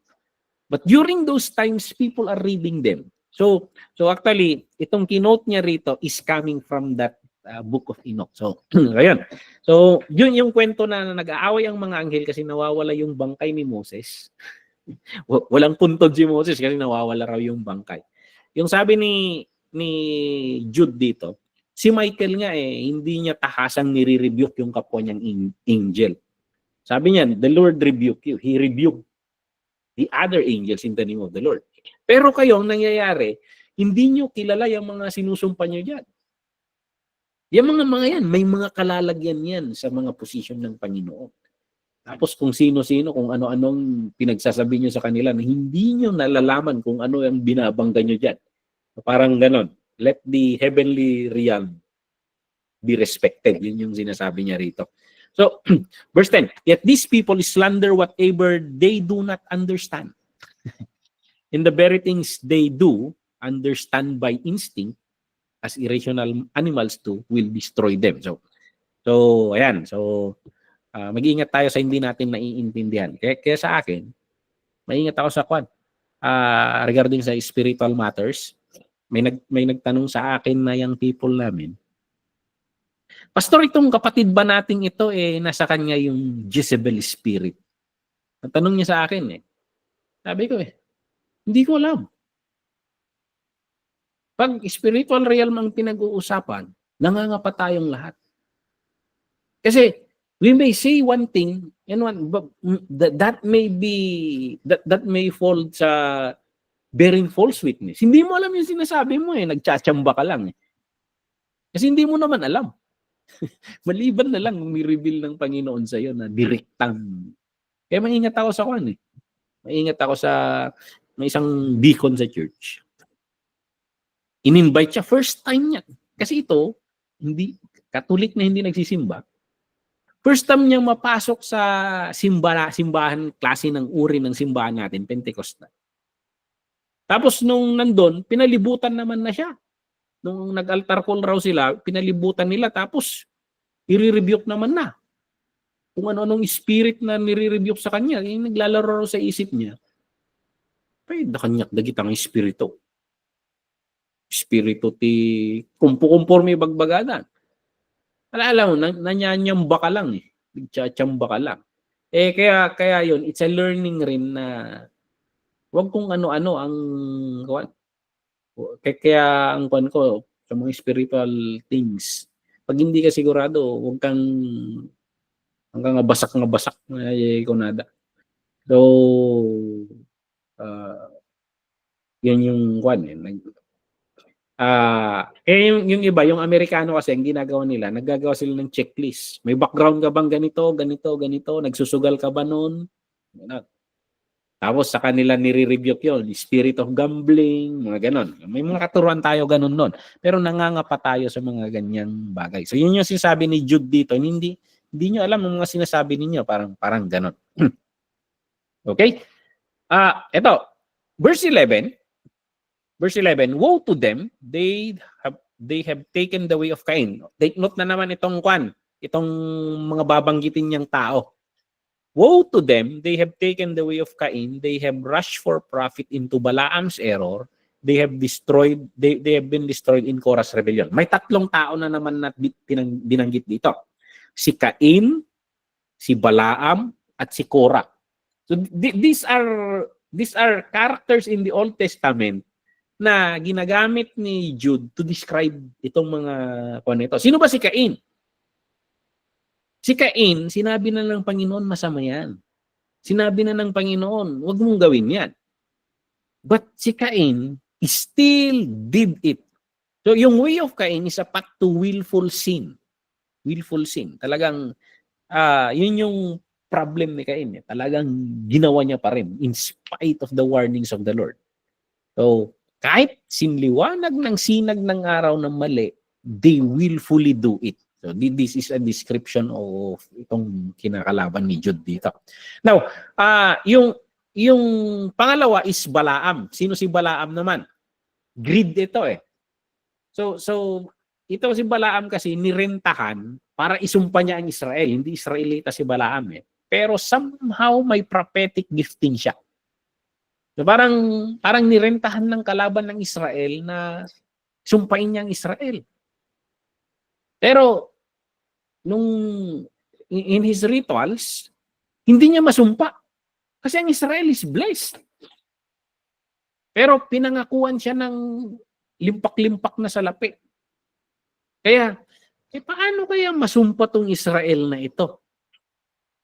Speaker 1: But during those times, people are reading them. So actually, itong kinote niya rito is coming from that Book of Enoch. So, ayan. So, yun yung kwento na nag-aaway ang mga anghel kasi nawawala yung bangkay ni Moses. Walang puntod si Moses kasi nawawala raw yung bangkay. Yung sabi ni Jude dito, si Michael nga hindi niya tahasang nire-rebuke yung kapwa niyang angel. Sabi niya, the Lord rebuke you. He rebuked the other angels in the name of the Lord. Pero kayo, ang nangyayari, hindi niyo kilala yung mga sinusumpa niyo dyan. Yung mga yan, may mga kalalagyan yan sa mga posisyon ng Panginoon. Tapos kung sino-sino, kung ano-anong pinagsasabi nyo sa kanila na hindi nyo nalalaman kung ano yung binabangga nyo dyan. Parang ganon. Let the heavenly realm be respected. Yun yung sinasabi niya rito. So, verse 10, yet these people slander whatever they do not understand. In the very things they do, understand by instinct, as irrational animals do, will destroy them. So ayan. So, mag-iingat tayo sa hindi natin naiintindihan. Kaya sa akin, maingat ako sa regarding sa spiritual matters. May nagtanong sa akin na yung people namin, Pastor, itong kapatid ba nating ito nasa kanya yung Jezebel spirit? Natanong niya sa akin eh. Sabi ko hindi ko alam. Pag spiritual realm ang pinag-uusapan, nangangapa tayong lahat. Kasi we may say one thing and that may fall sa bearing false witness. Hindi mo alam yung sinasabi mo nagtsachamba ka lang Kasi hindi mo naman alam. Maliban na lang ni-reveal ng Panginoon sa iyo na direktang. Kaya maingat ako sa Maingat ako sa may isang deacon sa church. In-invite siya first time niya. Kasi ito, Catholic na hindi nagsisimba. First time niyang mapasok sa simbahan, klase ng uri ng simbahan natin, Pentecostal. Tapos nung nandun, pinalibutan naman na siya. Nung nag-altar call raw sila, pinalibutan nila tapos i-rebuke naman na. Kung ano-anong spirit na nire-rebuke sa kanya, yung naglalaro sa isip niya. Pwede kanyak dagitang espiritu. Espiritu ti kumpu-kumporme bagbagadan. Alam mo, nanyanyamba ka lang Nagtsachamba ka lang. Kaya yun, it's a learning rin na wag kung ano-ano ang kaya ang kuan ko sa mga spiritual things. Pag hindi ka sigurado, wag kang basak na kunada. So yun yung kuan yung iba, yung Amerikano kasi, ang ginagawa nila, naggagawa sila ng checklist. May background ka bang ganito, nagsusugal ka ba noon? Tapos sa kanila nire-review yun, spirit of gambling, mga ganon. May mga katuruan tayo ganon nun. Pero nangangapa tayo sa mga ganyang bagay. So yun yung sinasabi ni Jude dito, hindi nyo alam ang mga sinasabi ninyo, parang ganon. Okay? Ito, verse 11, woe to them, they have taken the way of Cain. Take note na naman itong mga babanggitin niyang tao. Woe to them, they have taken the way of Cain, they have rushed for profit into Balaam's error, they have been destroyed in Korah's rebellion. May tatlong tao na naman na binanggit dito. Si Cain, si Balaam, at si Korah. So these are characters in the Old Testament na ginagamit ni Jude to describe itong mga ito. Sino ba si Cain? Si Cain, sinabi na ng Panginoon masama yan. Sinabi na ng Panginoon, huwag mong gawin yan. But si Cain still did it. So yung way of Cain is a path to willful sin. Willful sin. Talagang yun yung problem ni Cain. Talagang ginawa niya pa rin in spite of the warnings of the Lord. So kahit sinliwanag ng sinag ng araw ng mali, they willfully do it. So this is a description of itong kinakalaban ni Jude dito. Now, yung pangalawa is Balaam. Sino si Balaam naman? Greed ito So ito si Balaam kasi nirentahan para isumpa niya ang Israel. Hindi Israelita si Balaam Pero somehow may prophetic gifting siya. So parang nirentahan ng kalaban ng Israel na sumpain niya ang Israel. Pero in his rituals, hindi niya masumpa. Kasi ang Israel is blessed. Pero pinangakuan siya ng limpak-limpak na salapi. Kaya, paano kaya masumpa tong Israel na ito?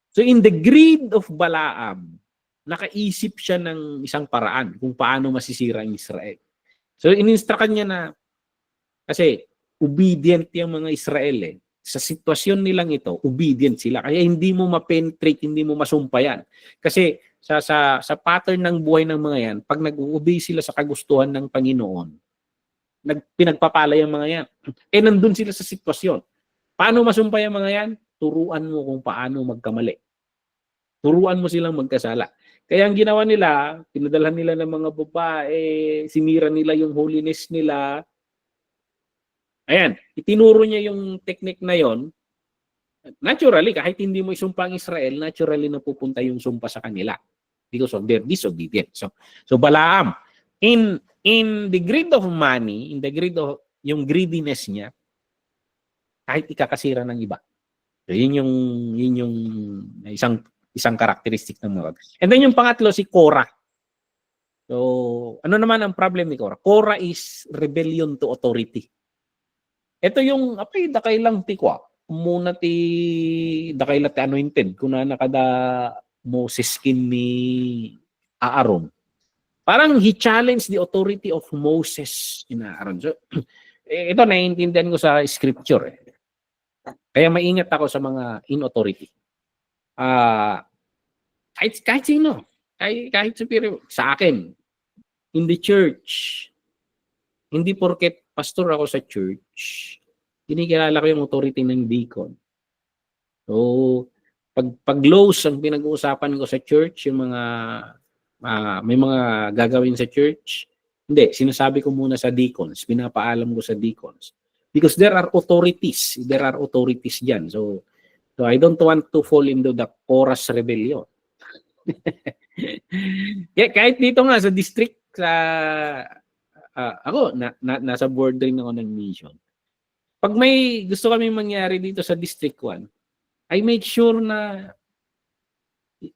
Speaker 1: So in the greed of Balaam, nakaisip siya ng isang paraan kung paano masisira ang Israel. So in-instruct niya na, kasi obedient yung mga Israel Sa sitwasyon nilang ito, obedient sila. Kaya hindi mo ma-penetrate, hindi mo masumpayan. Kasi sa pattern ng buhay ng mga yan, pag nag-obey sila sa kagustuhan ng Panginoon, pinagpapalay ang mga yan. Nandun sila sa sitwasyon. Paano masumpay ang mga yan? Turuan mo kung paano magkamali. Turuan mo silang magkasala. Kaya ang ginawa nila, pinadalhan nila ng mga babae, sinira nila yung holiness nila. Ayan, itinuro niya yung technique na yon. Naturally, kahit hindi mo isumpa ang Israel, naturally napupunta yung sumpa sa kanila because of their disobedience. So Balaam, in the greed of money, in the greed of yung greediness niya, kahit ikakasira ng iba. So yun yung isang isang karakteristik ng mga. And then yung pangatlo, si Korah. So, ano naman ang problem ni Korah? Korah is rebellion to authority. Ito yung, apay, dakay lang ti kwa. Muna ti, dakay lang ti anointed. Kuna nakada Moses kin ni Aaron. Parang he challenged the authority of Moses in Aaron. So, ito naiintindihan ko sa scripture. Kaya maingat ako sa mga in authority. Kahit sino. Kahit superior. Sa akin, in the church, hindi porket pastor ako sa church, kinikilala ko yung authority ng deacon. So, pag lows ang pinag-uusapan ko sa church, yung mga may mga gagawin sa church, hindi, sinasabi ko muna sa deacons, pinapaalam ko sa deacons. Because there are authorities dyan. So I don't want to fall into the chorus rebellion. Kahit dito nga sa district, ako, nasa board rin ako ng mission. Pag may gusto kami mangyari dito sa District 1, I make sure na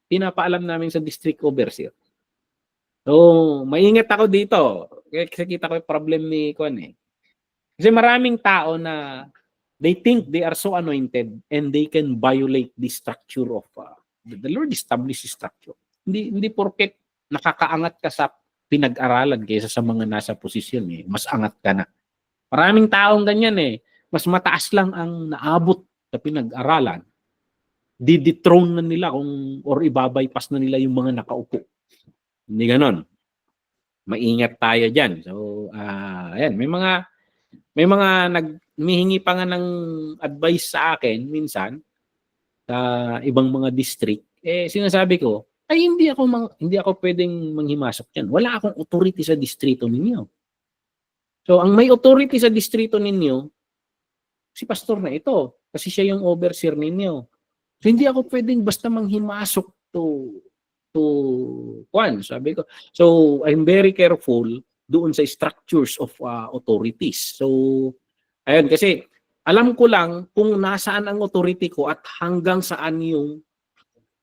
Speaker 1: pinapaalam namin sa District Overseer. So, maingat ako dito. Kasi kita ko yung problem ni Kwan eh. Kasi maraming tao na they think they are so anointed and they can violate the structure of the Lord established structure. Hindi porket nakakaangat ka sa pinag-aralan kaysa sa mga nasa posisyon eh, mas angat ka na. Maraming taong ganyan eh. Mas mataas lang ang naabot sa pinag-aralan. Di-dethrone na nila or ibabypass na nila yung mga nakaupo. Hindi ganon. Maingat tayo dyan. So, ayan. May mga nagmihingi pa nga ng advice sa akin minsan sa ibang mga district. Sinasabi ko, ay hindi ako pwedeng manghimasok diyan. Wala akong authority sa distrito ninyo. So, ang may authority sa distrito ninyo, si pastor na ito. Kasi siya yung overseer ninyo. So, hindi ako pwedeng basta manghimasok to Kwan, sabi ko. So, I'm very careful doon sa structures of authorities. So, ayun, kasi alam ko lang kung nasaan ang authority ko at hanggang saan yung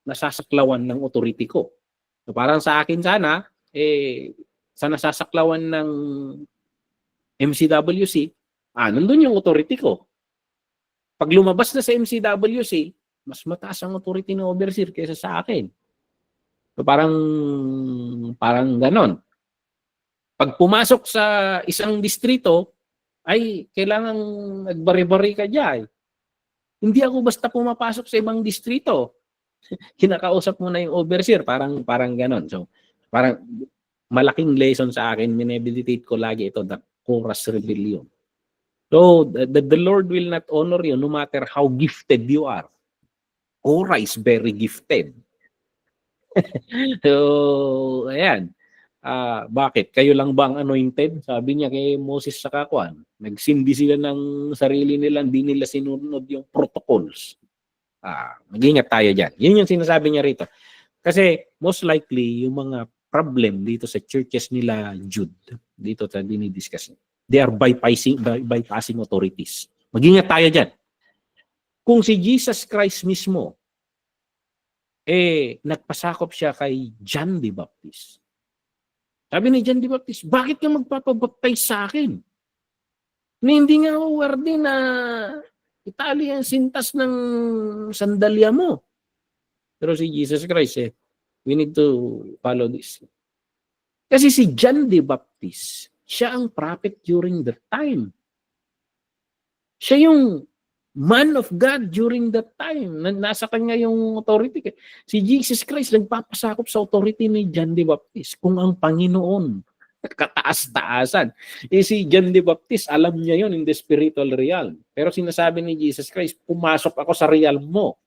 Speaker 1: nasasaklawan ng authority ko. So, parang sa akin sana, sa nasasaklawan ng MCWC, nandun yung authority ko. Pag lumabas na sa MCWC, mas mataas ang authority ng overseer kaysa sa akin. So parang ganon. Pag pumasok sa isang distrito, ay kailangan nagbari-bari ka dyan. Hindi ako basta pumapasok sa ibang distrito. Kinakausap mo na yung overseer, parang ganon. So parang malaking lesson sa akin, minemeditate ko lagi ito, the chorus rebellion. So the Lord will not honor you no matter how gifted you are. Korah is very gifted. So, ayan. Bakit? Kayo lang ba ang anointed? Sabi niya kay Moses sa Kwan. Nagsindi sila ng sarili nila, hindi nila sinunod yung protocols. Mag-ingat tayo dyan. Yun yung sinasabi niya rito. Kasi most likely, yung mga problem dito sa churches nila Jude, dito sa dinidiscuss, they are bypassing authorities. Mag-ingat tayo dyan. Kung si Jesus Christ mismo, nagpasakop siya kay John the Baptist. Sabi ni John the Baptist, bakit ka magpapabaptize sa akin? Hindi nga ako worthy na itali ang sintas ng sandalya mo. Pero si Jesus Christ, we need to follow this. Kasi si John the Baptist, siya ang prophet during that time. Siya yung man of God during that time. Nasa kanya yung authority. Si Jesus Christ nagpapasakop sa authority ni John the Baptist kung ang Panginoon kataas-taasan. Si John the Baptist, alam niya yun in the spiritual realm. Pero sinasabi ni Jesus Christ, pumasok ako sa realm mo.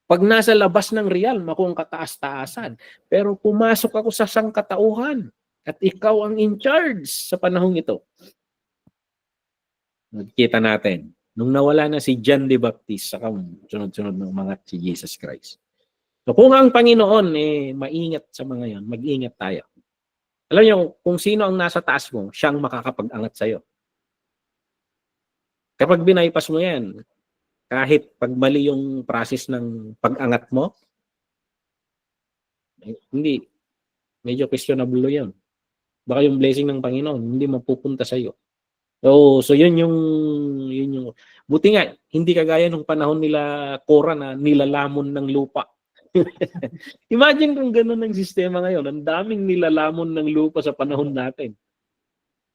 Speaker 1: Pag nasa labas ng realm, ako ang kataas-taasan. Pero pumasok ako sa sangkatauhan at ikaw ang in charge sa panahong ito. Nakikita natin, nung nawala na si John the Baptist, saka sunod-sunod ng umangat si Jesus Christ. So kung ang Panginoon maingat sa mga yon, mag-ingat tayo. Alam niyo, kung sino ang nasa taas mo, siyang makakapag-angat sa'yo. Kapag binaypas mo yan, kahit pag mali yung process ng pag-angat mo, hindi, medyo questionable yun. Baka yung blessing ng Panginoon hindi mapupunta sa iyo. So yun yung buti nga hindi kagaya nung panahon nila Korah na nilalamon ng lupa. Imagine kung gano'n ang sistema ngayon. Ang daming nilalamon ng lupa sa panahon natin.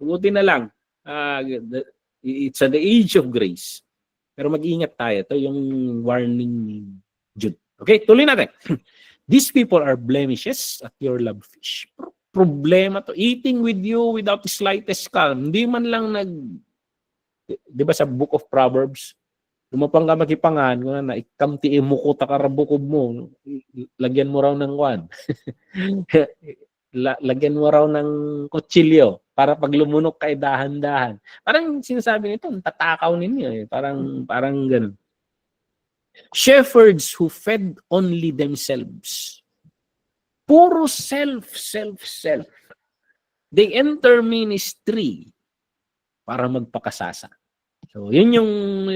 Speaker 1: Buti na lang. It's the age of grace. Pero mag-ingat tayo. Ito yung warning ni Jude. Okay, tuloy natin. These people are blemishes at your love fish. Problema to. Eating with you without the slightest calm. Hindi man lang di ba sa Book of Proverbs, lumapang ka magipangan, kung na ikamti imuko takarabukob mo, lagyan mo raw ng kwan. Lagyan mo raw ng kutsilyo para pag lumunok kay dahan-dahan. Parang sinasabi nito, tatakaw ninyo eh. Parang ganun. Shepherds who fed only themselves. Puro self. They enter ministry para magpakasasa. So, yun yung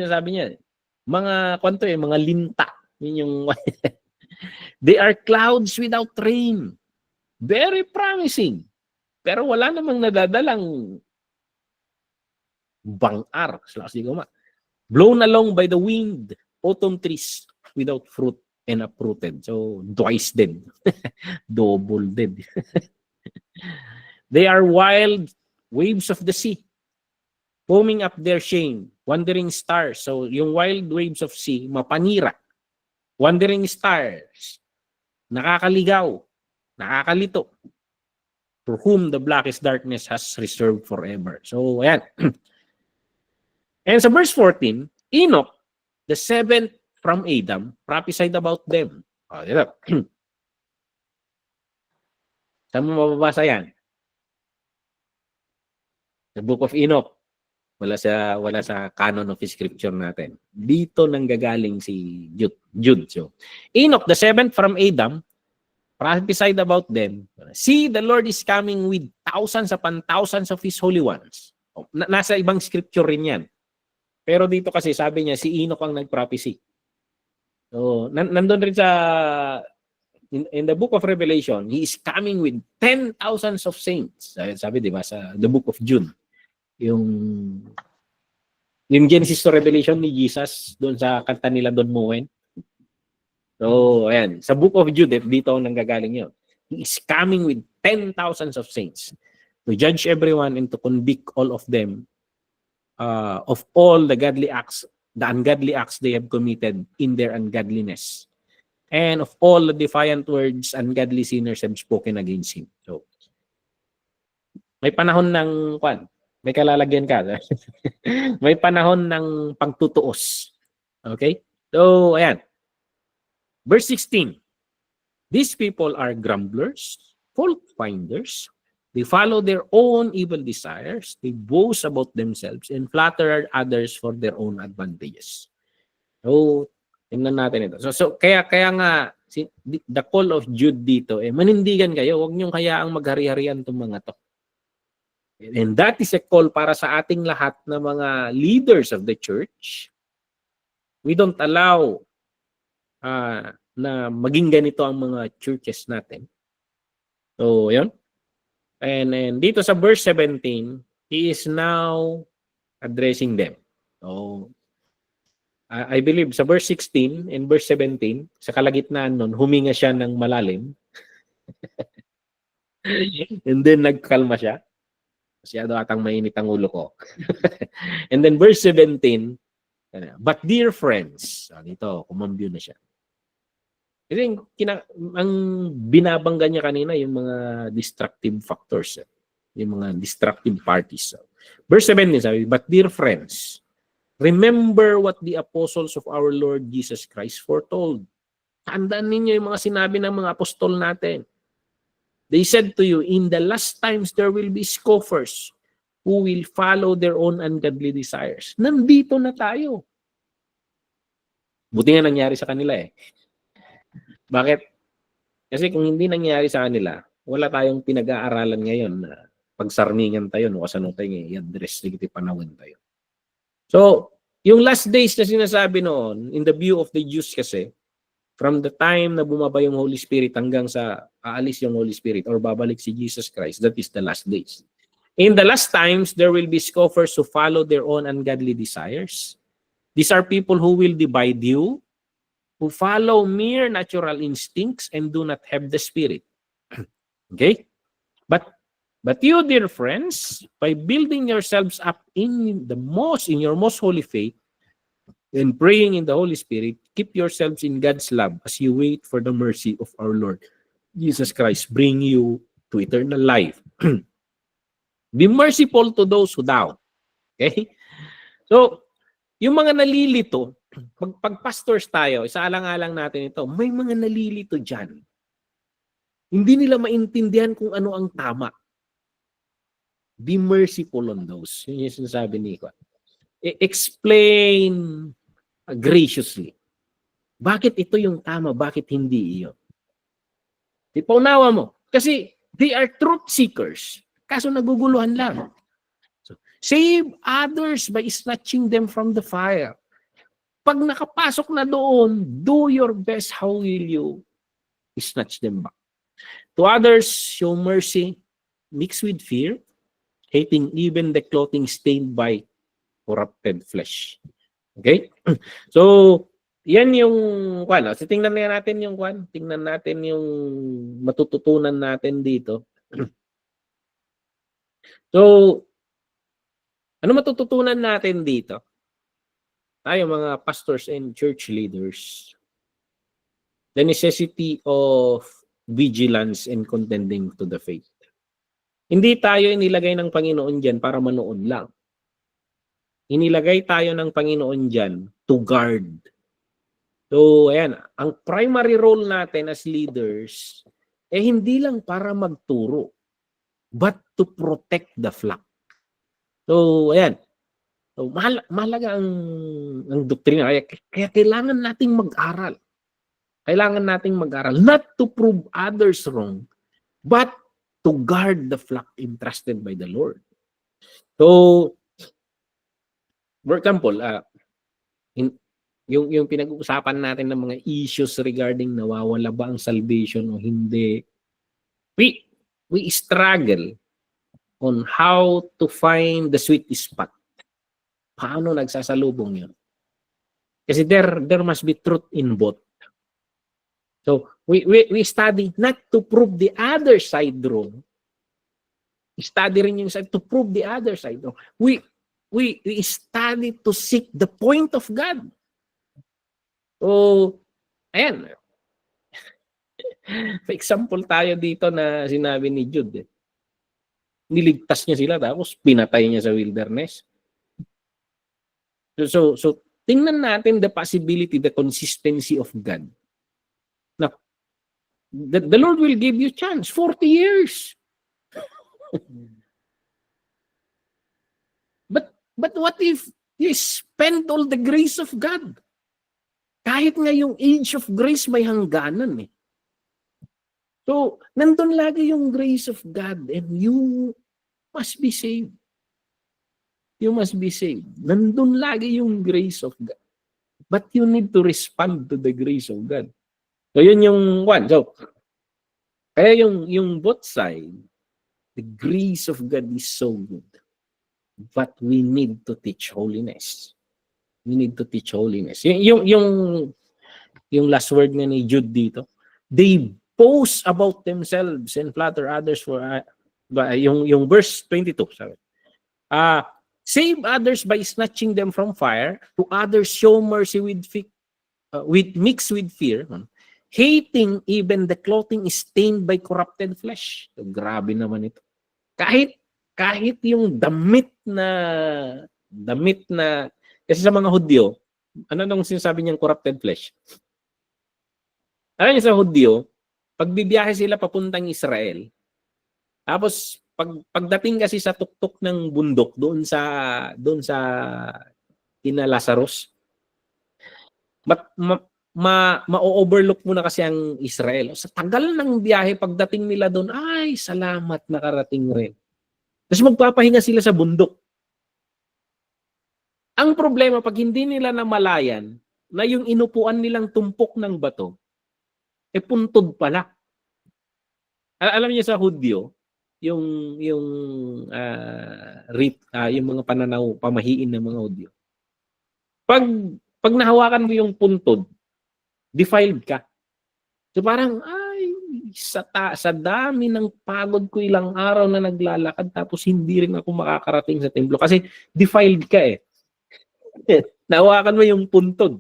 Speaker 1: sabi niya. Mga kwanto mga linta. Yun yung they are clouds without rain. Very promising. Pero wala namang nadadalang bangar. Blown along by the wind, autumn trees without fruit and uprooted. So, twice dead. Double dead. They are wild waves of the sea, foaming up their shame, wandering stars. So, yung wild waves of sea, mapanira. Wandering stars, nakakaligaw, nakakalito, for whom the blackest darkness has reserved forever. So, ayan. And sa verse 14, Enoch, the seventh from Adam, prophesied about them. Dito. Saan mo mababasa yan? The book of Enoch. Wala sa canon of scripture natin. Dito nanggagaling si Jude. So, Enoch, the seventh from Adam, prophesied about them. See, the Lord is coming with thousands upon thousands of His holy ones. Nasa ibang scripture rin yan. Pero dito kasi sabi niya, si Enoch ang nag-prophecy. So, nandun rin sa, in the book of Revelation, He is coming with 10,000 of saints. Sabi, di ba, sa the book of Jude. Yung Genesis to Revelation ni Jesus doon sa kanta nila Don Moen. So, ayan. Sa book of Jude, dito nanggagaling yun. He is coming with 10,000 of saints to judge everyone and to convict all of them of all the ungodly acts they have committed in their ungodliness, and of all the defiant words ungodly sinners have spoken against Him. So, may panahon ng may kalalagyan ka. May panahon ng pagtutuos. Okay? So, ayan. Verse 16. These people are grumblers, fault finders. They follow their own evil desires. They boast about themselves and flatter others for their own advantages. So, tingnan natin ito. So kaya nga the call of Jude dito manindigan kayo, huwag niyong hayaang maghari-harian itong mga to. And that is a call para sa ating lahat na mga leaders of the church. We don't allow na maging ganito ang mga churches natin. So, yun. And dito sa verse 17, he is now addressing them. So, I believe sa verse 16 and verse 17, sa kalagitnaan nun, huminga siya ng malalim. And then nagkalma siya. Masyado atang mainit ang ulo ko. And then verse 17, but dear friends, dito, kumambyo na siya. Kasi ang binabangga niya kanina, yung mga destructive factors, yung mga destructive parties. Verse 17, sabi, but dear friends, remember what the apostles of our Lord Jesus Christ foretold. Tandaan ninyo yung mga sinabi ng mga apostol natin. They said to you, in the last times there will be scoffers who will follow their own ungodly desires. Nandito na tayo. Buti nga nangyari sa kanila Bakit? Kasi kung hindi nangyari sa kanila, wala tayong pinag-aaralan ngayon na pagsarningan tayo, no? Kasano tayo i-address, panawin tayo. So, Yung last days na sinasabi noon, in the view of the Jews kasi, from the time na bumaba yung Holy Spirit hanggang sa aalis yung Holy Spirit or babalik si Jesus Christ, that is the last days. In the last times, there will be scoffers who follow their own ungodly desires. These are people who will divide you, who follow mere natural instincts and do not have the Spirit. Okay? But you, dear friends, by building yourselves up in your most holy faith and praying in the Holy Spirit, keep yourselves in God's love as you wait for the mercy of our Lord Jesus Christ, bring you to eternal life. Be merciful to those who doubt. Okay? So, yung mga nalilito, pag pastors tayo, isaalang-alang natin ito, may mga nalilito dyan. Hindi nila maintindihan kung ano ang tama. Be merciful on those. Yun yung sinasabi ni Juan. Explain graciously. Bakit ito yung tama? Bakit hindi iyon? Ipaunawa mo. Kasi they are truth seekers. Kaso naguguluhan lang. So, save others by snatching them from the fire. Pag nakapasok na doon, do your best. How will you snatch them back? To others, show mercy mixed with fear, hating even the clothing stained by corrupted flesh. Okay? So, yan yung kwan. So, tingnan natin yung kwan. Tingnan natin yung matututunan natin dito. So, ano matututunan natin dito? Tayo mga pastors and church leaders. The necessity of vigilance and contending to the faith. Hindi tayo inilagay ng Panginoon dyan para manood lang. Inilagay tayo ng Panginoon dyan to guard. So, ayan, ang primary role natin as leaders, hindi lang para magturo, but to protect the flock. So, ayan. So, mahalaga ang doktrina. Kaya kailangan nating mag-aral. Kailangan nating mag-aral. Not to prove others wrong, but to guard the flock entrusted by the Lord. So, for example, yung pinag-uusapan natin ng mga issues regarding nawawala ba ang salvation o hindi, we struggle on how to find the sweet spot. Paano nagsasalubong yun? Kasi there must be truth in both. So, we study not to prove the other side wrong. Study rin yung side to prove the other side wrong. We study to seek the point of God. So, ayan. For example tayo dito na sinabi ni Jude. Niligtas niya sila tapos pinatay niya sa wilderness. So tingnan natin the possibility, the consistency of God. Now, the Lord will give you chance. 40 years. But what if you spend all the grace of God? Kahit nga yung age of grace may hangganan eh. So, nandun lagi yung grace of God and you must be saved. You must be saved. Nandun lagi yung grace of God. But you need to respond to the grace of God. So, yun yung one. So, kaya yung both side, the grace of God is so good. But we need to teach holiness. We need to teach holiness. Yung last word nga ni Jude dito, they boast about themselves and flatter others for yung verse 22, sabi. Save others by snatching them from fire, to others show mercy with mixed with fear, hating even the clothing is stained by corrupted flesh. So, grabe naman ito. Kahit yung damit na kasi sa mga Hudyo, ano nung sinasabi niyang corrupted flesh? Alam niyo sa Hudyo, pag bibiyahe sila papuntang Israel, tapos pagdating kasi sa tuktok ng bundok doon sa kina Lazarus, ma-overlook mo na kasi ang Israel. Sa tagal ng biyahe, pagdating nila doon, ay, salamat, nakarating rin. Tapos magpapahinga sila sa bundok. Ang problema, pag hindi nila namalayan na yung inupuan nilang tumpok ng bato, puntod pala. Alam niyo sa Hudyo, yung yung mga pananaw, pamahiin ng mga Hudyo. Pag nahawakan mo yung puntod, defiled ka. So parang, sa dami ng pagod ko ilang araw na naglalakad tapos hindi rin ako makakarating sa templo kasi defiled ka eh. Nahawakan mo yung puntod.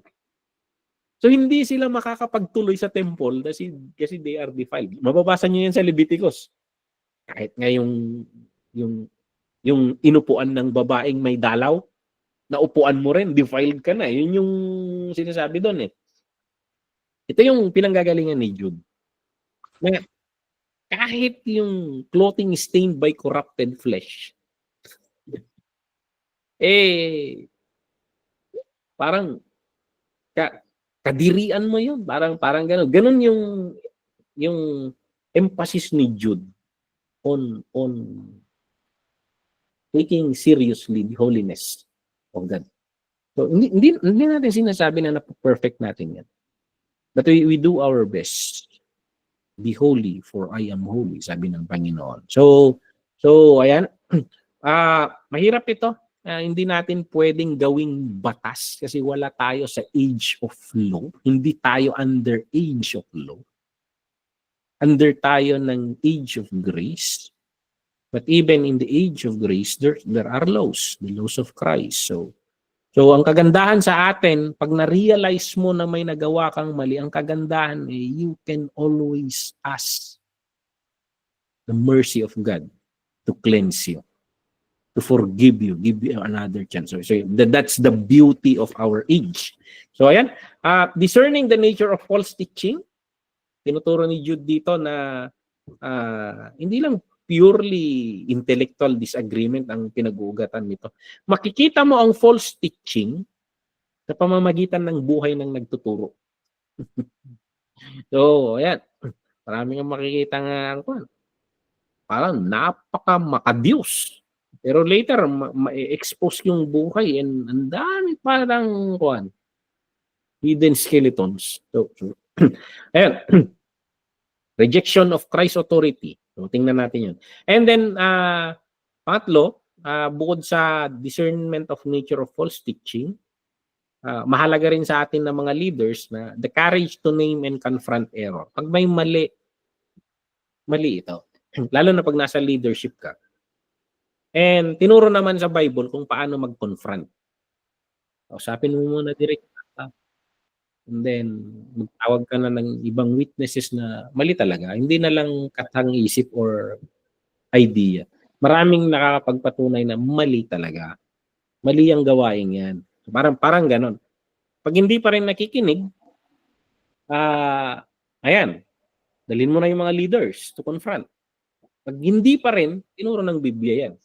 Speaker 1: So hindi sila makakapagtuloy sa temple kasi they are defiled. Mababasa niyo yan sa Leviticus. Kahit nga yung inupuan ng babaeng may dalaw, naupuan mo rin, defiled ka na. Yun yung sinasabi doon eh. Ito yung pinanggagalingan ni Jude. Na kahit yung clothing stained by corrupted flesh, parang kadirian mo yun. Parang gano'n. Gano'n yung emphasis ni Jude on taking seriously the holiness of God. So, hindi natin sinasabi na perfect natin yan. But we do our best. Be holy for I am holy, sabi ng Panginoon. So ayan. Mahirap ito. Hindi natin pwedeng gawing batas kasi wala tayo sa age of law. Hindi tayo under age of law. Under tayo ng age of grace. But even in the age of grace, there are laws, the laws of Christ. So ang kagandahan sa atin, pag na-realize mo na may nagawa kang mali, ang kagandahan you can always ask the mercy of God to cleanse you, to forgive you, give you another chance. So that's the beauty of our age. So ayan, discerning the nature of false teaching, tinuturo ni Jude dito na hindi lang purely intellectual disagreement ang pinag-uugatan nito. Makikita mo ang false teaching sa pamamagitan ng buhay ng nagtuturo. So, ayan. Marami kang makikita nga parang napaka-makadiyos. Pero later, ma-expose yung buhay and ang dami parang hidden skeletons. So ayan. Rejection of Christ's authority. So, tingnan natin yun. And then, pangatlo, bukod sa discernment of nature of false teaching, mahalaga rin sa atin ng mga leaders na the courage to name and confront error. Pag may mali ito. Lalo na pag nasa leadership ka. And tinuro naman sa Bible kung paano mag-confront. Usapin mo muna direct. And then, magtawag ka na ng ibang witnesses na mali talaga. Hindi na lang katang isip or idea. Maraming nakakapagpatunay na mali talaga. Mali ang gawain yan. Parang ganon. Pag hindi pa rin nakikinig, ayan, dalhin mo na yung mga leaders to confront. Pag hindi pa rin, tinuro ng Biblia yan.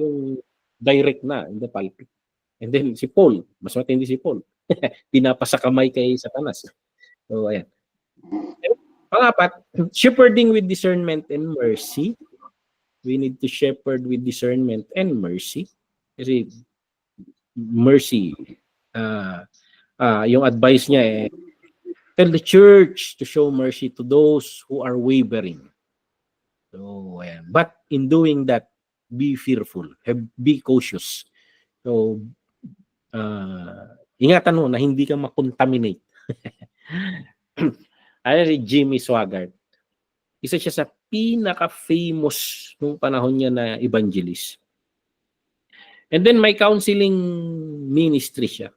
Speaker 1: Yung direct na in the pulpit. And then si Paul, mas matindi si Paul. Pinapasa kamay kay Satanas. So, ayan. Pangapat, shepherding with discernment and mercy. We need to shepherd with discernment and mercy. Kasi mercy, yung advice niya tell the church to show mercy to those who are wavering. So, ayan. But in doing that, be fearful, be cautious. So, ingatan mo na hindi ka makontaminate. Ayan si Jimmy Swaggart. Isa siya sa pinaka-famous nung panahon niya na evangelist. And then may counseling ministry siya.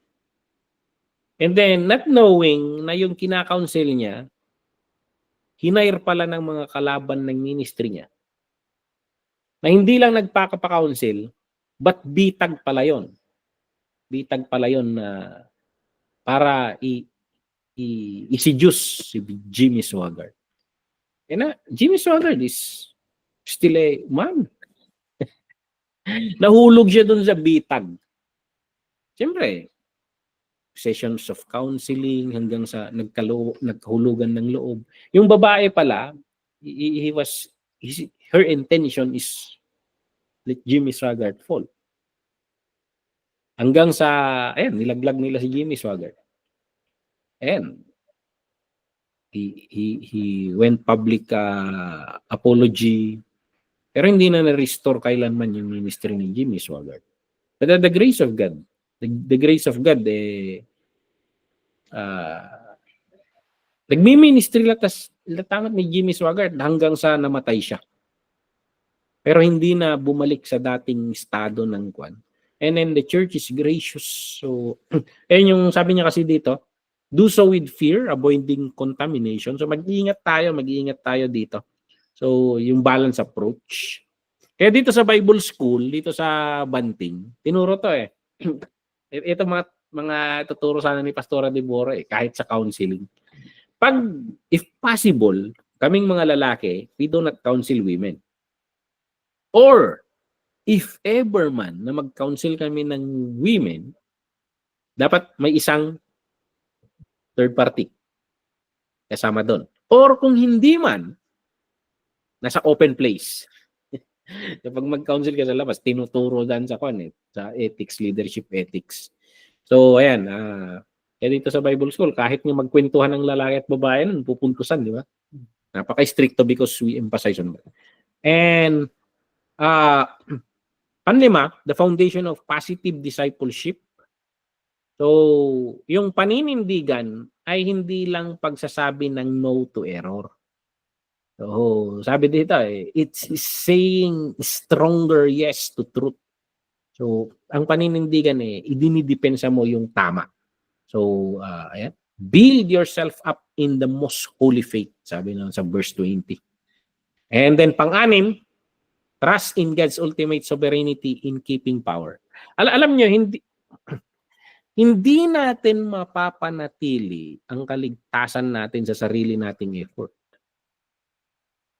Speaker 1: And then, not knowing na yung kinakounsel niya, hinire pala ng mga kalaban ng ministry niya. Na hindi lang nagpaka-counsel, but bitag pala yon. Bitag pala yon na para i-seduce si Jimmy Swaggart. And Jimmy Swaggart is still a man. Nahulog siya dun sa bitag. Siyempre, sessions of counseling hanggang sa nagkahulugan ng loob. Yung babae pala, her intention is let Jimmy Swaggart fall. Hanggang sa, ayan, nilaglag nila si Jimmy Swaggart. And he went public apology. Pero hindi na na-restore kailanman yung ministry ni Jimmy Swaggart. But the grace of God, the grace of God, nagmi-ministry latangat ni Jimmy Swaggart hanggang sa namatay siya. Pero hindi na bumalik sa dating estado ng kwan. And then the church is gracious. So, yung sabi niya kasi dito, do so with fear, avoiding contamination. So mag-iingat tayo dito. So yung balance approach. Kaya dito sa Bible School, dito sa Banting, tinuro to eh. Ito mga tuturo sana ni Pastora Deborah kahit sa counseling. If possible, kaming mga lalaki, we do not counsel women. Or, if ever man na mag-counsel kami ng women, dapat may isang third party kasama doon. Or kung hindi man, nasa open place. Kapag mag-counsel ka sa labas, tinuturo dan sa sa ethics, leadership ethics. So, ayan, kaya dito sa Bible School, kahit nga magkwentuhan ng lalaki at babae, pupuntusan, di ba? Napaka-stricto because we emphasize on that. And, panlima, the foundation of positive discipleship. So, yung paninindigan ay hindi lang pagsasabi ng no to error. So, sabi dito it's saying stronger yes to truth. So, ang paninindigan idinidepensa mo yung tama. So, ayan. Build yourself up in the most holy faith, sabi na sa verse 20. And then, pang-anim, trust in God's ultimate sovereignty in keeping power. Alam nyo, hindi natin mapapanatili ang kaligtasan natin sa sarili nating effort.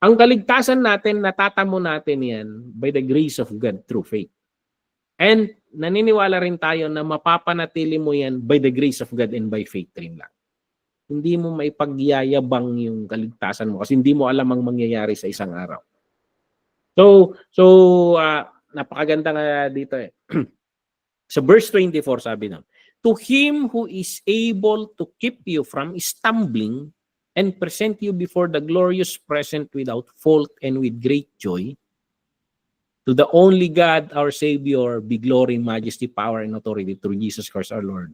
Speaker 1: Ang kaligtasan natin, natatamo natin yan by the grace of God through faith. And naniniwala rin tayo na mapapanatili mo yan by the grace of God and by faith rin lang. Hindi mo maipagyayabang yung kaligtasan mo kasi hindi mo alam ang mangyayari sa isang araw. So napakaganda nga dito Sa verse 24 sabi na, to him who is able to keep you from stumbling and present you before the glorious present without fault and with great joy, to the only God, our Savior, be glory, majesty, power, and authority through Jesus Christ our Lord,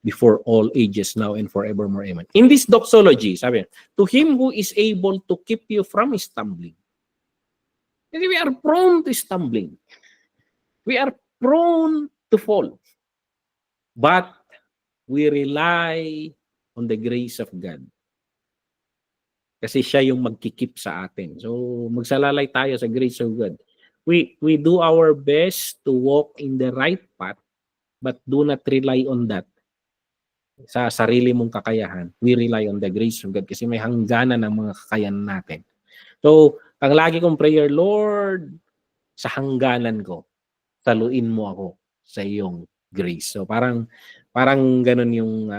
Speaker 1: before all ages, now and forevermore. Amen. In this doxology, sabi, to him who is able to keep you from stumbling. Kasi we are prone to stumbling. We are prone to fall. But we rely on the grace of God. Kasi siya yung magkikip sa atin. So magsalalay tayo sa grace of God. We do our best to walk in the right path, but do not rely on that. Sa sarili mong kakayahan, we rely on the grace of God kasi may hangganan ng mga kakayahan natin. So, ang lagi kong prayer, Lord, sa hangganan ko, saluin mo ako sa iyong grace. So, parang ganun yung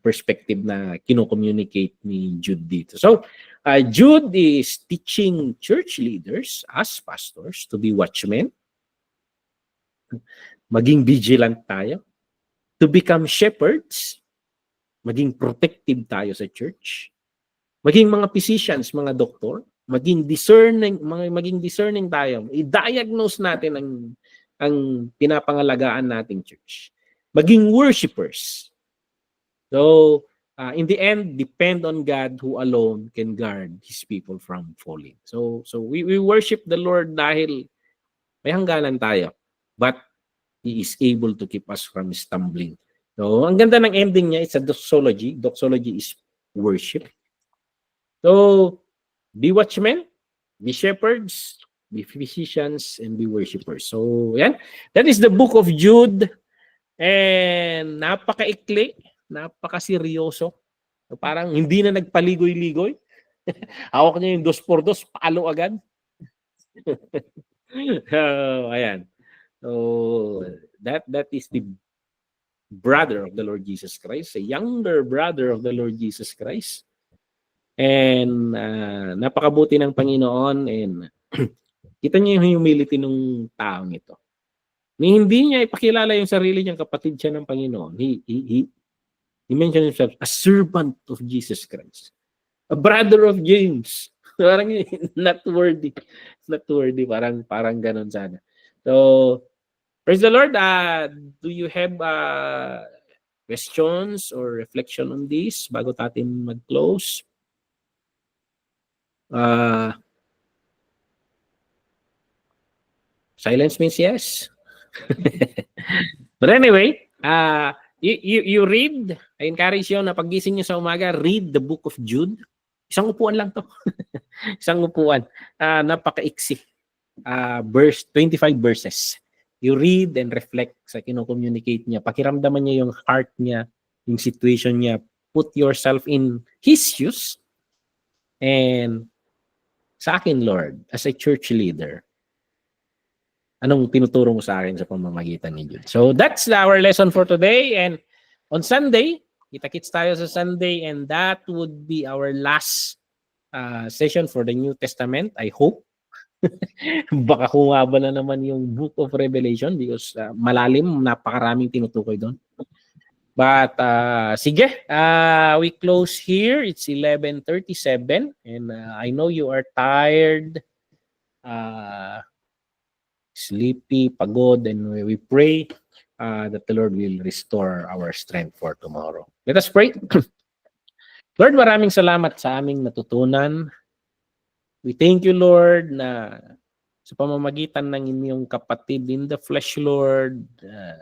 Speaker 1: perspective na kino-communicate ni Jude dito. So, Jude is teaching church leaders as pastors to be watchmen, maging vigilant tayo, to become shepherds, maging protective tayo sa church, maging mga physicians, mga doktor, maging discerning tayo. I-diagnose natin ang pinapangalagaan nating church. Maging worshipers. So, in the end, depend on God who alone can guard His people from falling. So we worship the Lord dahil may hangganan tayo. But He is able to keep us from stumbling. So, ang ganda ng ending niya, it's a doxology. Doxology is worship. So, be watchmen, be shepherds, be physicians, and be worshipers. So, yan. That is the book of Jude. And napaka-ikli, napaka-seryoso. So, parang hindi na nagpaligoy-ligoy. Hawak niya yung 2x2, palo agad. Ayan. So, that is the brother of the Lord Jesus Christ, a younger brother of the Lord Jesus Christ. And napakabuti ng Panginoon and kita niyo yung humility ng taong ito. Ni hindi niya ipakilala yung sarili niyang kapatid siya ng Panginoon. He mentioned himself a servant of Jesus Christ. A brother of James. Parang not worthy. Not worthy. Parang ganun sana. So, praise the Lord. Do you have questions or reflection on this bago natin mag-close? Silence means yes. But anyway, you read, I encourage you na paggising niyo sa umaga, read the book of Jude. Isang upuan lang to. Isang upuan. Napaka-iksi. Verse, 25 verses. You read and reflect sa kino-communicate niya. Pakiramdaman niya yung heart niya, yung situation niya. Put yourself in His shoes. And sa akin, Lord, as a church leader, anong tinuturo mo sa akin sa pamamagitan ni Jude? So that's our lesson for today. And on Sunday, kita-kits tayo sa Sunday, and that would be our last session for the New Testament, I hope. Baka humaba na naman yung Book of Revelation because malalim, napakaraming tinutukoy doon. But sige, we close here. It's 11:37 and I know you are tired, sleepy, pagod, and we pray that the Lord will restore our strength for tomorrow. Let us pray. Lord, maraming salamat sa aming natutunan. We thank you, Lord, na sa pamamagitan ng inyong kapatid in the flesh, Lord,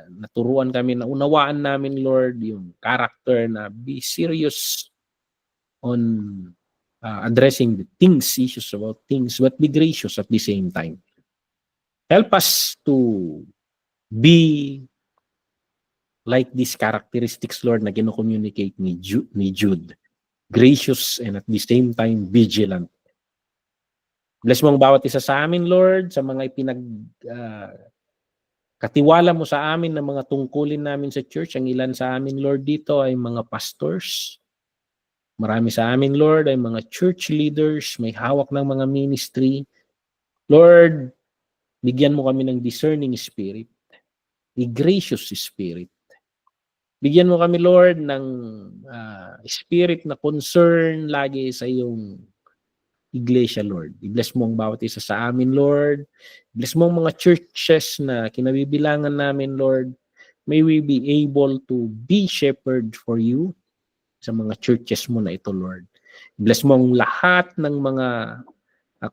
Speaker 1: naturuan kami na unawaan namin, Lord, yung character na be serious on addressing the things, issues about things, but be gracious at the same time. Help us to be like these characteristics, Lord, na gino-communicate ni Jude. Gracious and at the same time vigilant. Bless mo ang bawat isa sa amin, Lord, sa mga katiwala mo sa amin na mga tungkulin namin sa church. Ang ilan sa amin, Lord, dito ay mga pastors. Marami sa amin, Lord, ay mga church leaders, may hawak ng mga ministry. Lord, bigyan mo kami ng discerning spirit, a gracious spirit. Bigyan mo kami, Lord, ng spirit na concern lagi sa iyong iglesia, Lord. I-bless mo ang bawat isa sa amin, Lord. Bless mo ang mga churches na kinabibilangan namin, Lord. May we be able to be shepherd for you sa mga churches mo na ito, Lord. Bless mo ang lahat ng mga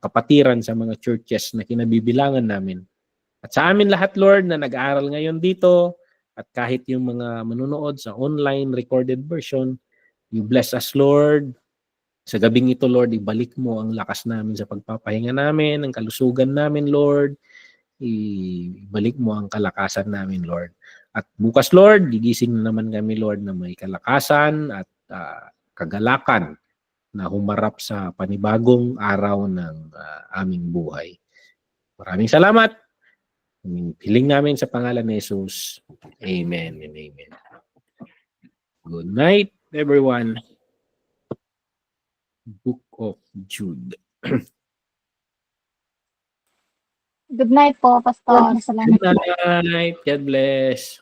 Speaker 1: kapatiran sa mga churches na kinabibilangan namin. At sa amin lahat, Lord, na nag-aaral ngayon dito, at kahit yung mga manunood sa online recorded version, you bless us, Lord. Sa gabing ito, Lord, ibalik mo ang lakas namin sa pagpapahinga namin, ang kalusugan namin, Lord. Ibalik mo ang kalakasan namin, Lord. At bukas, Lord, gigising na naman kami, Lord, na may kalakasan at kagalakan na humarap sa panibagong araw ng aming buhay. Maraming salamat. Hiling namin sa pangalan ni Jesus. Amen and amen. Good night, everyone. Book of Jude.
Speaker 2: Good night po, Pastor. Salamat po.
Speaker 1: Good night. God bless.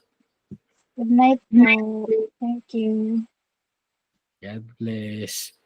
Speaker 2: Good night po. Thank you.
Speaker 1: God bless.